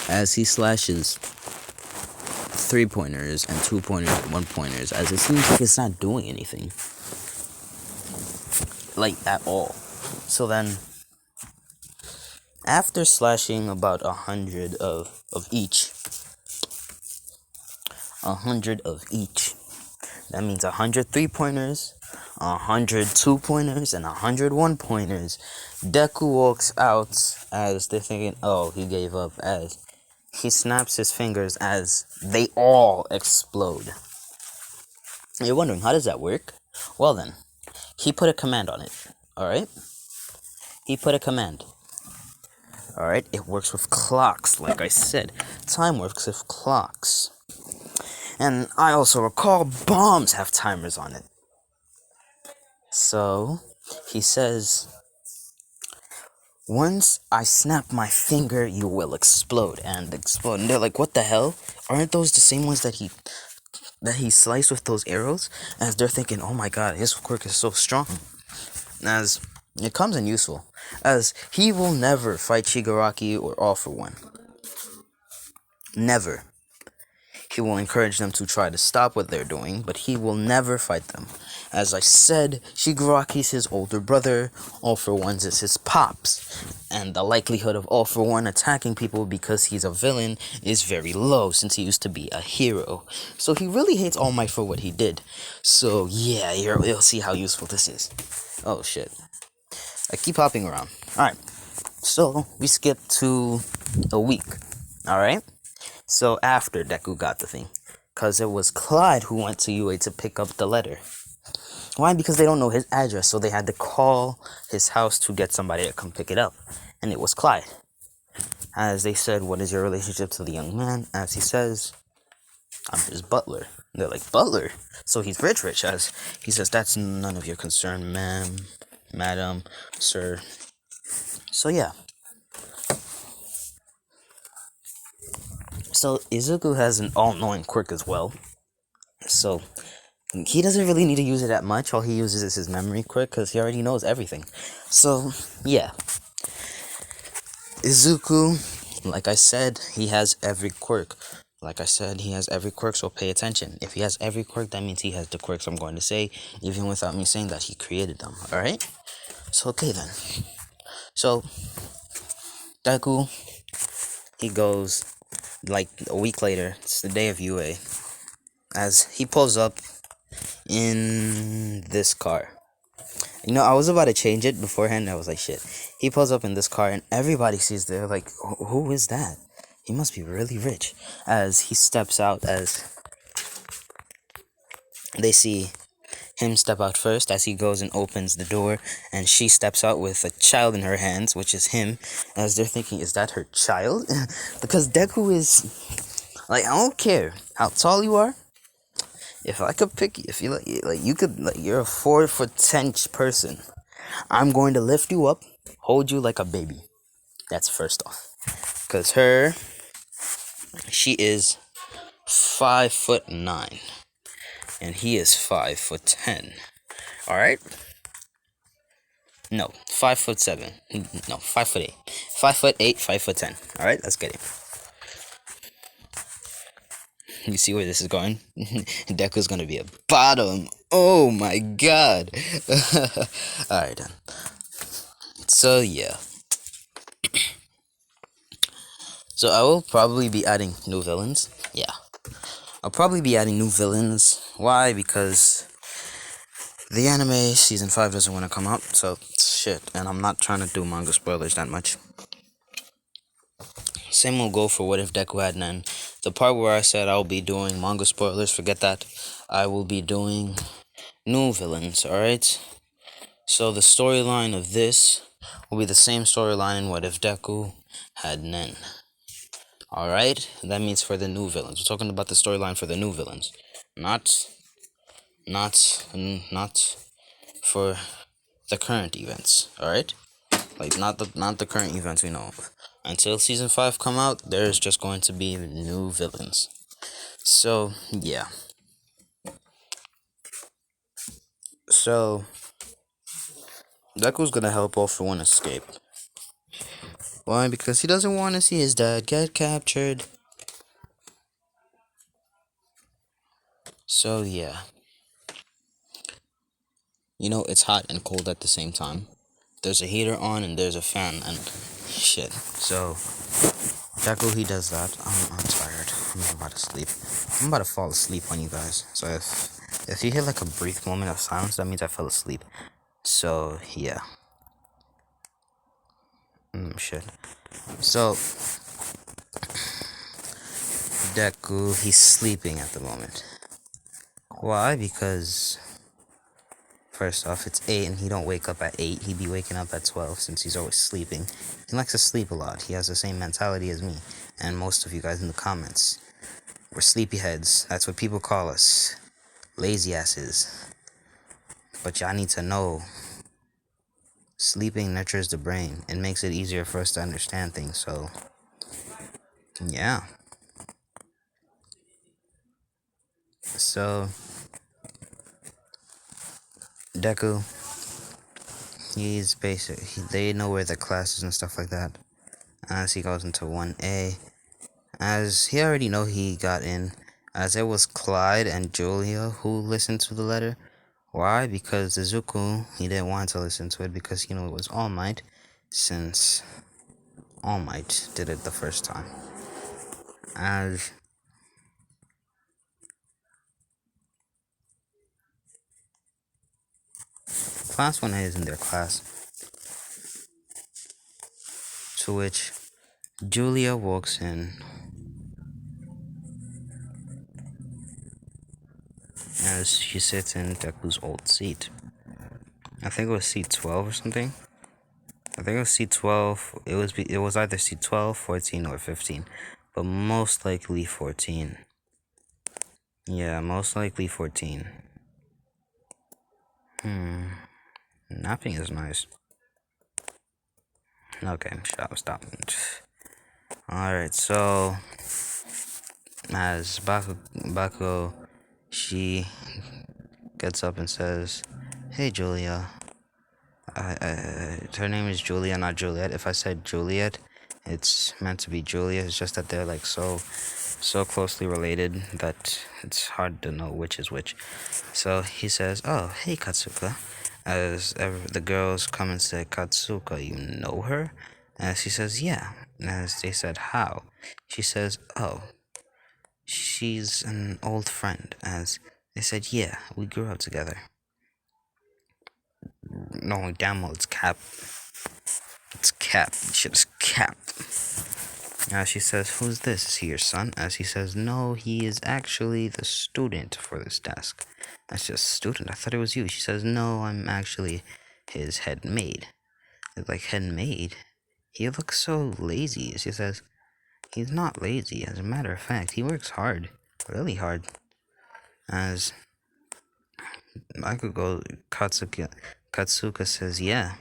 As he slashes 3-pointers and 2-pointers and 1-pointers, as it seems like it's not doing anything. Like, at all. So then, after slashing about 100 of each, 100 of each, that means 100 3-pointers, 100 2-pointers, and 100 1-pointers. Deku walks out as they're thinking, oh, he gave up, as he snaps his fingers as they all explode. You're wondering, how does that work? Well then, he put a command on it, alright? He put a command. Alright, it works with clocks, like I said. Time works with clocks. And I also recall bombs have timers on it. So, he says, once I snap my finger, you will explode and explode. And they're like, what the hell? Aren't those the same ones that he sliced with those arrows? As they're thinking, oh my god, his quirk is so strong. As it comes in useful. As he will never fight Shigaraki or All For One. Never. He will encourage them to try to stop what they're doing, but he will never fight them. As I said, Shigaraki's his older brother, All For One's is his pops, and the likelihood of All For One attacking people because he's a villain is very low since he used to be a hero. So he really hates All Might for what he did. So yeah, you'll see how useful this is. Oh shit. I keep hopping around. Alright, so we skip to a week, alright? So after Deku got the thing, because it was Clyde who went to UA to pick up the letter. Why? Because they don't know his address, so they had to call his house to get somebody to come pick it up. And it was Clyde. As they said, what is your relationship to the young man? As he says, I'm his butler. And they're like, butler? So he's rich, as he says, that's none of your concern, ma'am, madam, sir. So yeah. So Izuku has an all-knowing quirk as well. So he doesn't really need to use it that much. All he uses is his memory quirk because he already knows everything. So yeah. Izuku, like I said, he has every quirk. Like I said, he has every quirk, so pay attention. If he has every quirk, that means he has the quirks I'm going to say, even without me saying that he created them, alright? So okay then. So, Deku, he goes, like, a week later, it's the day of UA, as he pulls up in this car. You know, I was about to change it beforehand, I was like, shit. He pulls up in this car, and everybody sees, they're like, who is that? He must be really rich. As he steps out, as they see him step out first, as he goes and opens the door, and she steps out with a child in her hands, which is him, as they're thinking, is that her child? Because Deku is, like, I don't care how tall you are. If I could pick you, if you like you could, like, you're a 4'10" person, I'm going to lift you up, hold you like a baby. That's first off. Because she is 5'9", and he is 5'10". All right. No, 5'7". No, 5'8". 5'8", 5'10". All right, let's get it. You see where this is going? Deku's gonna be a bottom. Oh my god. Alright then. So yeah. So I will probably be adding new villains. Yeah. I'll probably be adding new villains. Why? Because the anime season 5 doesn't want to come out, so shit. And I'm not trying to do manga spoilers that much. Same will go for What If Deku Had None. The part where I said I'll be doing manga spoilers, forget that. I will be doing new villains, alright? So the storyline of this will be the same storyline in What If Deku Had Nen. Alright? That means for the new villains. We're talking about the storyline for the new villains. Not for the current events. Alright? Like not the current events we know of. Until season 5 come out, there's just going to be new villains. So yeah. So Deku's gonna help all for one escape. Why? Because he doesn't want to see his dad get captured. So yeah. You know, it's hot and cold at the same time. There's a heater on and there's a fan and shit. So Deku, he does that. I'm tired. I'm about to sleep. I'm about to fall asleep on you guys. So if you hear like a brief moment of silence, that means I fell asleep. So yeah. Shit. So Deku, he's sleeping at the moment. Why? Because first off, it's 8 and he don't wake up at 8. He be waking up at 12 since he's always sleeping. He likes to sleep a lot. He has the same mentality as me and most of you guys in the comments. We're sleepyheads. That's what people call us. Lazy asses. But y'all need to know, sleeping nurtures the brain. It makes it easier for us to understand things. So, yeah. So, Deku, he's basic. They know where the classes and stuff like that. As he goes into 1A, as he already know he got in, as it was Clyde and Julia who listened to the letter. Why? Because Izuku, he didn't want to listen to it because, you know, it was All Might, since All Might did it the first time. As class 1A is in their class, to which Julia walks in as she sits in Deku's old seat. I think it was seat 12 or something. I think it was seat 12. It was either seat 12, 14, or 15, but most likely 14. Yeah, most likely 14. Napping is nice. Okay, stop. Alright, so as Bakugo, she gets up and says, "Hey Julia." Her name is Julia, not Juliet. If I said Juliet, it's meant to be Julia. It's just that they're like so closely related that it's hard to know which is which. So he says, "Oh, hey Katsuka." As the girls come and say, "Katsuka, you know her?" As she says, "Yeah." As they said, "How?" She says, "Oh, she's an old friend." As they said, "Yeah, we grew up together." No, damn well, it's Cap. It's Cap. Shit is Cap. As she says, "Who's this? Is he your son?" As he says, "No, he is actually the student for this desk." That's just student. I thought it was you. She says, "No, I'm actually his head maid." It's like, head maid? He looks so lazy. She says, "He's not lazy. As a matter of fact, he works hard. Really hard." As I could go, Katsuka says, "Yeah."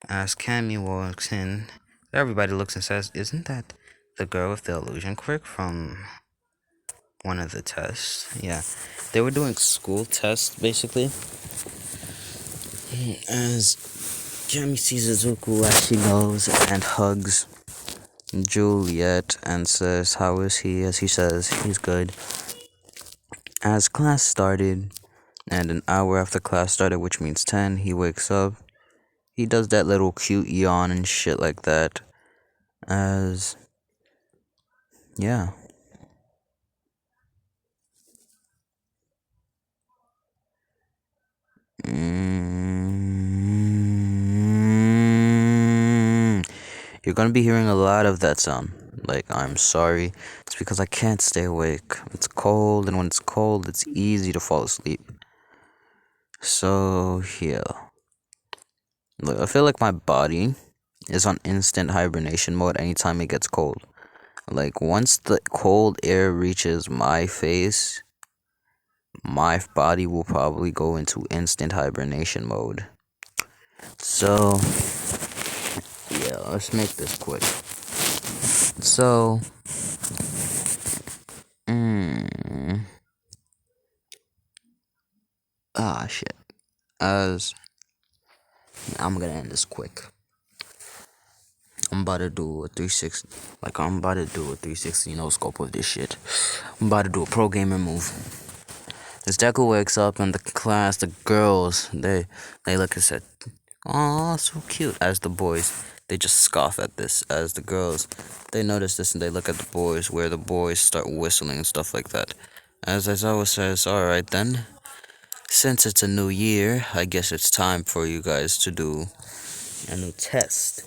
As Cammy walks in, everybody looks and says, "Isn't that the girl with the illusion quirk from one of the tests?" Yeah, they were doing school tests, basically. As Cammy sees Izuku as she goes and hugs Juliet and says, "How is he?" As he says, "He's good." As class started, and an hour after class started, which means 10, he wakes up. He does that little cute yawn and shit like that. As, yeah. You're gonna be hearing a lot of that sound. Like, I'm sorry. It's because I can't stay awake. It's cold, and when it's cold, it's easy to fall asleep. So, yeah. Look, I feel like my body is on instant hibernation mode anytime it gets cold. Like, once the cold air reaches my face, my body will probably go into instant hibernation mode. So, yeah, let's make this quick. So, shit. As I'm gonna end this quick. I'm about to do a 360. Like, I'm about to do a 360 no scope of this shit. I'm about to do a pro gamer move. As Deku wakes up in the class, the girls, they look and said, "Aw, so cute." As the boys, they just scoff at this. As the girls, they notice this and they look at the boys, where the boys start whistling and stuff like that. As Aizawa says, "Alright then, since it's a new year, I guess it's time for you guys to do a new test."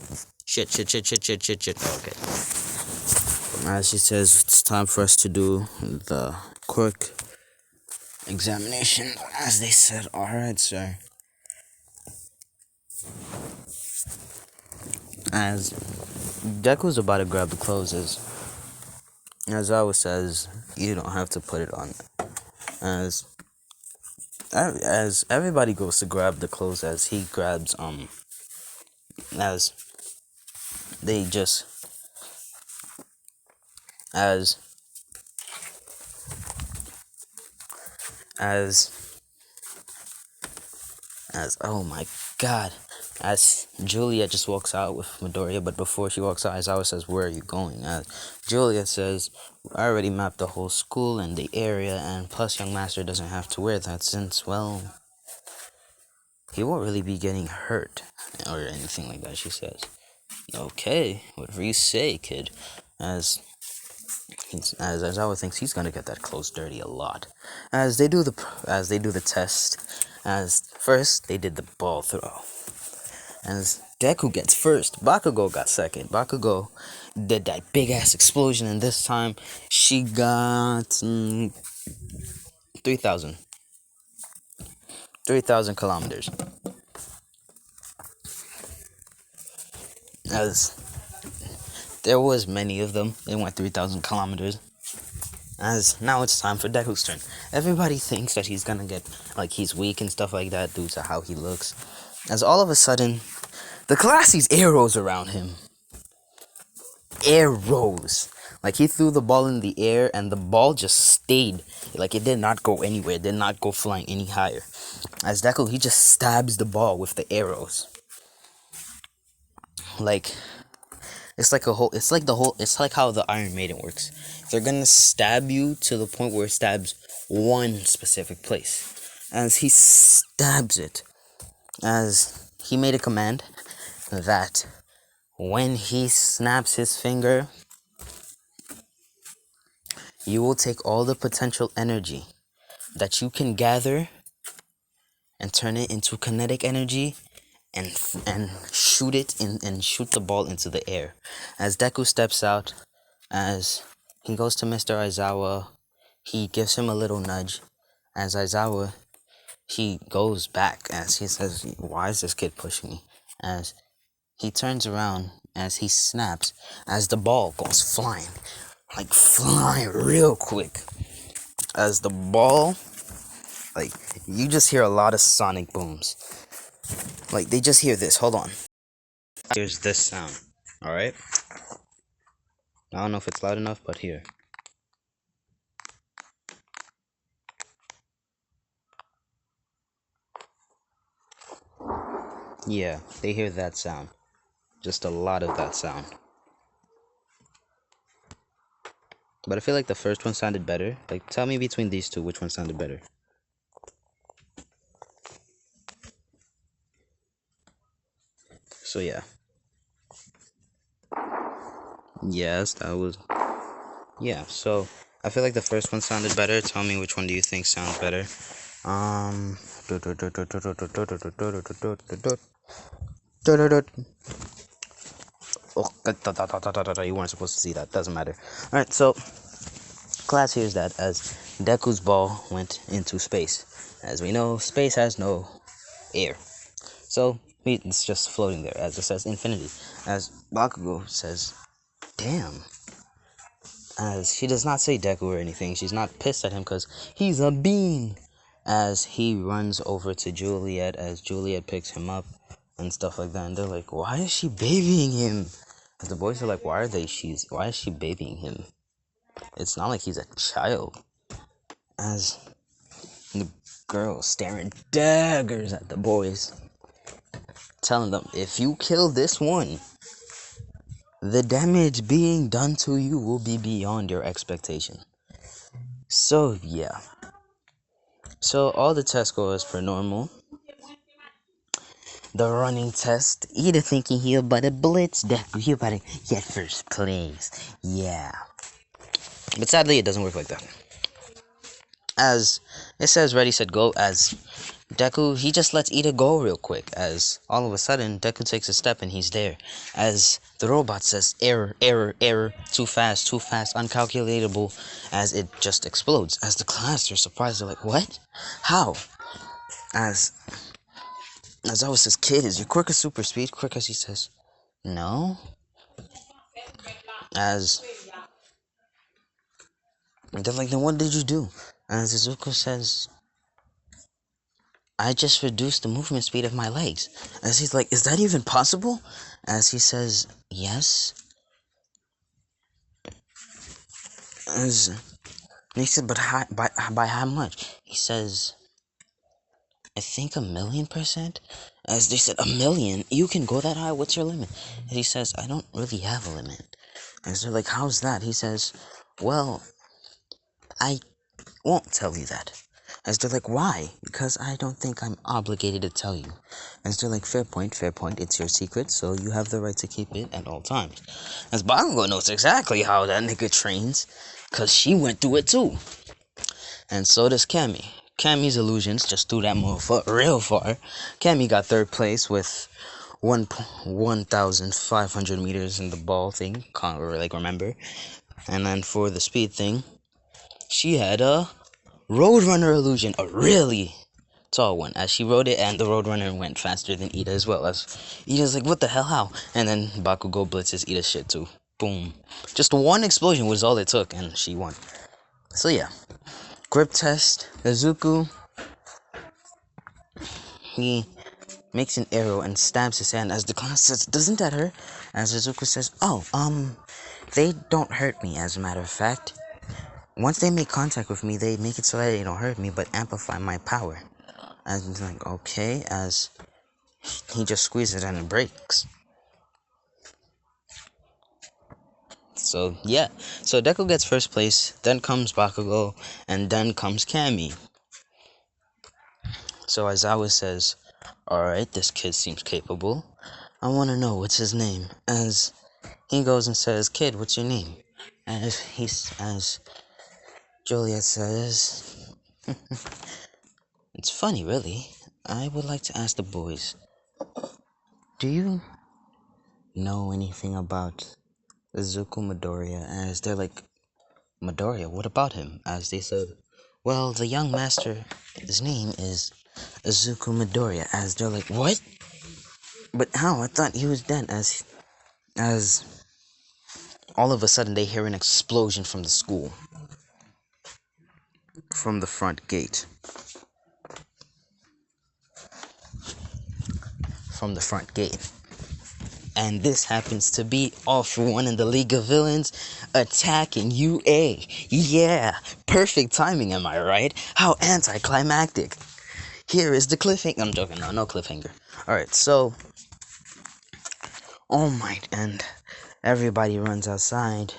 Shit. Okay. As she says, it's time for us to do the quick examination. As they said, "Alright, sir." As Deku's about to grab the clothes, as Awa says, "You don't have to put it on." As everybody goes to grab the clothes, as he grabs as they just as as oh my god. As Juliet just walks out with Midoriya, but before she walks out, Aizawa says, "Where are you going?" As Juliet says, "I already mapped the whole school and the area, and plus young master doesn't have to wear that since, well, he won't really be getting hurt or anything like that," she says. "Okay, whatever you say, kid." As Aizawa thinks he's gonna get that clothes dirty a lot. As they do the test, as first they did the ball throw. As Deku gets first, Bakugo got second. Bakugo did that big ass explosion, and this time she got 3,000. 3,000 kilometers. As there was many of them, they went 3,000 kilometers. As now it's time for Deku's turn. Everybody thinks that he's gonna get, like, he's weak and stuff like that due to how he looks. As all of a sudden, the class sees arrows around him. Arrows. Like, he threw the ball in the air and the ball just stayed. Like, it did not go anywhere. It did not go flying any higher. As Deku, he just stabs the ball with the arrows. Like, it's like it's like how the Iron Maiden works. They're gonna stab you to the point where it stabs one specific place. As he stabs it, as he made a command that when he snaps his finger, you will take all the potential energy that you can gather and turn it into kinetic energy and shoot it in and shoot the ball into the air. As Deku steps out, as he goes to Mr. Aizawa, he gives him a little nudge. As Aizawa, he goes back as he says, "Why is this kid pushing me?" As he turns around, as he snaps, as the ball goes flying, like flying real quick. As the ball, like, you just hear a lot of sonic booms. Like, they just hear this. Hold on. Here's this sound. Alright? I don't know if it's loud enough, but here. Yeah, they hear that sound. Just a lot of that sound. But I feel like the first one sounded better. Like, tell me between these two, which one sounded better? So, yeah. Yes, that was... Yeah, so I feel like the first one sounded better. Tell me which one do you think sounds better. Um. Oh, you weren't supposed to see that. Doesn't matter. All right. So class hears that as Deku's ball went into space. As we know, space has no air, so it's just floating there. As it says infinity. As Bakugo says, "Damn." As she does not say Deku or anything, she's not pissed at him because he's a bean. As he runs over to Juliet, as Juliet picks him up and stuff like that, and they're like, "Why is she babying him?" As the boys are like, why is she babying him? It's not like he's a child." As the girl staring daggers at the boys, telling them, "If you kill this one, the damage being done to you will be beyond your expectation." So yeah. So all the tests go as per normal. The running test. Ida thinking he about to blitz Deku. He about to get first place. Yeah. But sadly it doesn't work like that. As it says ready, set, go, as Deku, he just lets Ida go real quick, as all of a sudden Deku takes a step and he's there. As the robot says, "Error, error, error, too fast, uncalculatable," as it just explodes. As the class are surprised, they're like, "What? How?" As Zawa says, "Kid, is your quick as super speed?" Quick as he says, "No." As they're like, "Then what did you do?" As Izuku says, "I just reduced the movement speed of my legs." As he's like, "Is that even possible?" As he says, "Yes." As he said, "But by how much?" He says, "I think 1,000,000%." As they said, "1,000,000? You can go that high? What's your limit?" And he says, "I don't really have a limit." As they're like, "How's that?" He says, "Well, I won't tell you that." As they're like, "Why?" "Because I don't think I'm obligated to tell you." As they're like, fair point, it's your secret, so you have the right to keep it at all times." As Bakugo knows exactly how that nigga trains, because she went through it too. And so does Cammy. Cammy's illusions just threw that motherfucker real far. Cammy got third place with 1,500 meters in the ball thing, remember. And then for the speed thing, she had a Roadrunner illusion, a really tall one, as she rode it, and the Roadrunner went faster than Ida as well. As Ida's like, "What the hell, how?" And then Bakugo blitzes Ida's shit too. Boom. Just one explosion was all it took, and she won. So yeah. Grip test. Izuku, he makes an arrow and stabs his hand, as the class says, "Doesn't that hurt?" As Izuku says, "Oh, they don't hurt me, as a matter of fact. Once they make contact with me, they make it so that they don't hurt me, but amplify my power." And it's like, okay, as he just squeezes it and it breaks. So, yeah. So, Deku gets first place, then comes Bakugo, and then comes Cammy. So, Aizawa says, "Alright, this kid seems capable. I want to know what's his name." As he goes and says, "Kid, what's your name?" As Juliet says, "It's funny, really. I would like to ask the boys, do you know anything about Izuku Midoriya?" As they're like, "Midoriya, what about him?" As they said, "Well, the young master, his name is Izuku Midoriya." As they're like, "What? But how? I thought he was dead." As all of a sudden they hear an explosion from the school, from the front gate. From the front gate. And this happens to be All For One in the League of Villains attacking UA. Yeah, perfect timing, am I right? How anticlimactic. Here is the cliffhanger. I'm joking, no cliffhanger. Alright, so, oh my, and everybody runs outside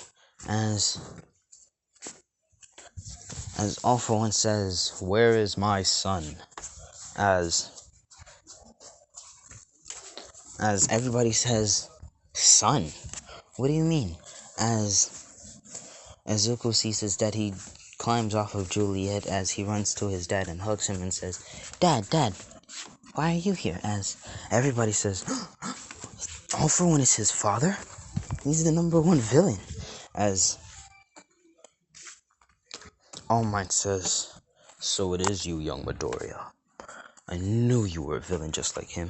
as All For One says, "Where is my son?" As everybody says, "Son? What do you mean?" As Izuku sees his dad, he climbs off of Juliet as he runs to his dad and hugs him and says, Dad, Dad, why are you here? As everybody says, All for One is his father? He's the #1 villain. As All Might says, So it is you, young Midoriya. I knew you were a villain just like him.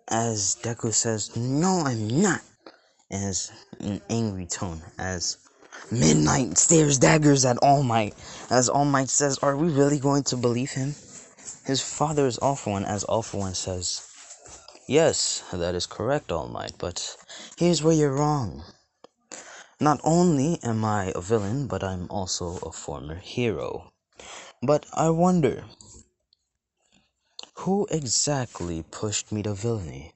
As Deku says, No, I'm not. As an angry tone, as Midnight stares daggers at All Might. As All Might says, Are we really going to believe him? His father is All for One, as All for One says, Yes, that is correct, All Might, but here's where you're wrong. Not only am I a villain, but I'm also a former hero. But I wonder, who exactly pushed me to villainy?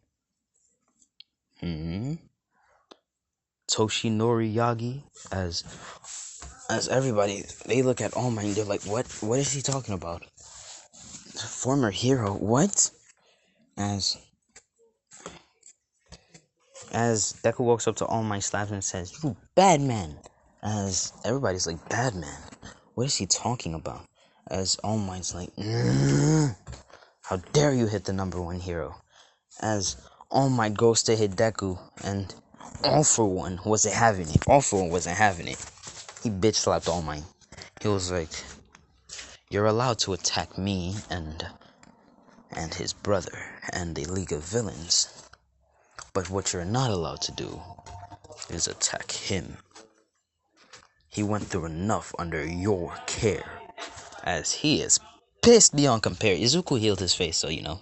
Toshinori Yagi? As everybody, they look at All Might and they're like, what is he talking about? Former hero, what? As Deku walks up to All Might, slaps him and says, You bad man! As everybody's like, bad man? What is he talking about? As All Might's like, How dare you hit the #1 hero? As All Might goes to hit Deku, and All for One wasn't having it. All for One wasn't having it. He bitch slapped All Might. He was like, You're allowed to attack me and his brother and the League of Villains. But what you're not allowed to do is attack him. He went through enough under your care. As he is pissed beyond compare. Izuku healed his face, so you know.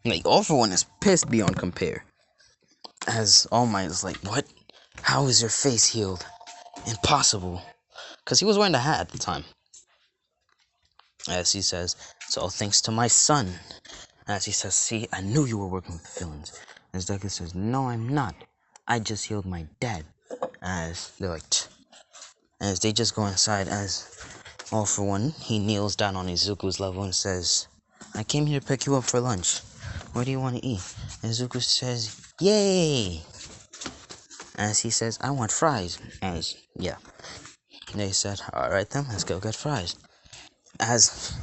Like, All for One is pissed beyond compare. As All Might is like, What? How is your face healed? Impossible. Because he was wearing the hat at the time. As he says, It's all thanks to my son. As he says, See, I knew you were working with the villains. As Deku says, No, I'm not. I just healed my dad. As they're like, Tch. As they just go inside, as All for One, he kneels down on Izuku's level and says, I came here to pick you up for lunch. What do you want to eat? And Izuku says, Yay! As he says, I want fries. As, yeah. They said, Alright then, let's go get fries. As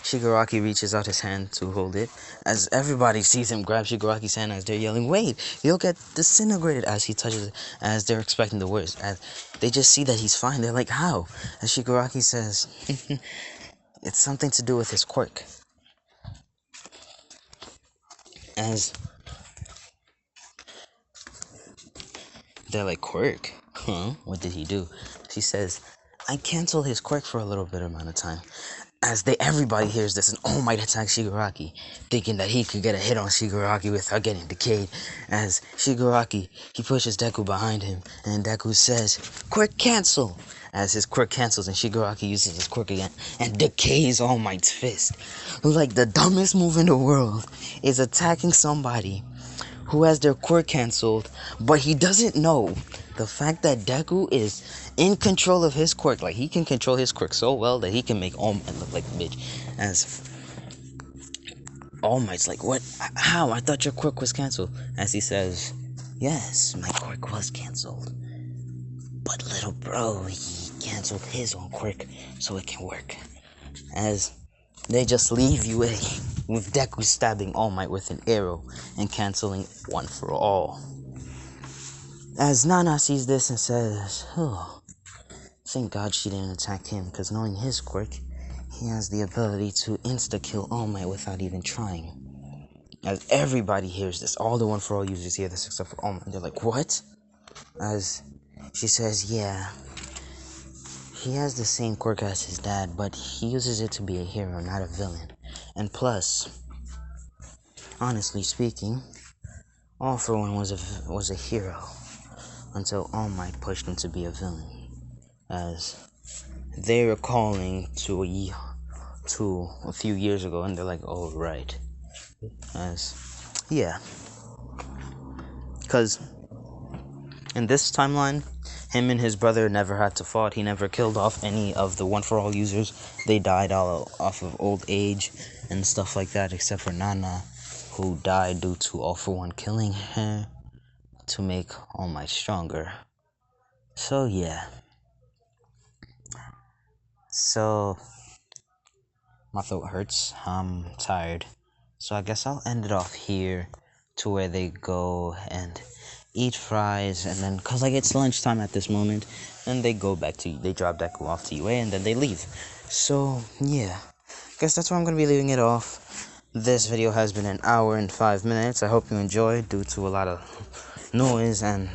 Shigaraki reaches out his hand to hold it, as everybody sees him grab Shigaraki's hand as they're yelling, Wait, you'll get disintegrated, as he touches it, as they're expecting the worst. As they just see that he's fine, they're like, How? As Shigaraki says, It's something to do with his quirk. As they're like, Quirk? Huh? What did he do? She says, I canceled his quirk for a little bit amount of time. As everybody hears this, and All Might attacks Shigaraki, thinking that he could get a hit on Shigaraki without getting decayed. As Shigaraki, he pushes Deku behind him, and Deku says, Quirk cancel! As his quirk cancels and Shigaraki uses his quirk again and decays All Might's fist. Like the dumbest move in the world is attacking somebody who has their quirk cancelled, but he doesn't know the fact that Deku is in control of his quirk. Like, he can control his quirk so well that he can make All Might look like a bitch. As All Might's like, What? How? I thought your quirk was cancelled. As he says, Yes, my quirk was cancelled. But little bro, he cancelled his own quirk so it can work. As they just leave you with Deku stabbing All Might with an arrow and canceling one for all. As Nana sees this and says, Oh, thank God she didn't attack him, because knowing his quirk, he has the ability to insta-kill All Might without even trying. As everybody hears this, all the One for All users hear this except for All Might. They're like, What? As she says, Yeah, he has the same quirk as his dad, but he uses it to be a hero, not a villain. And plus, honestly speaking, All for One was a hero until All Might pushed him to be a villain. As they were calling to a few years ago, and they're like, Oh, right. As, yeah. Because in this timeline, him and his brother never had to fight. He never killed off any of the One for All users. They died all off of old age and stuff like that, except for Nana, who died due to All for One killing her to make All Might stronger. So yeah. So my throat hurts. I'm tired. So I guess I'll end it off here to where they go and eat fries, and then cause like it's lunchtime at this moment, and they drop Deku off to UA, and then they leave. So yeah, guess that's where I'm gonna be leaving it off. This video has been an hour and 5 minutes. I hope you enjoyed due to a lot of noise and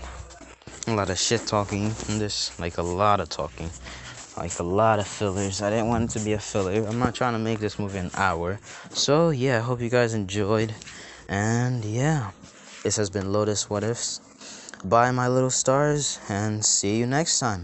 a lot of shit talking in this, like a lot of talking, like a lot of fillers. I didn't want it to be a filler. I'm not trying to make this movie an hour. So yeah, I hope you guys enjoyed, and yeah, this has been Lotus What Ifs. Bye my little stars, and see you next time.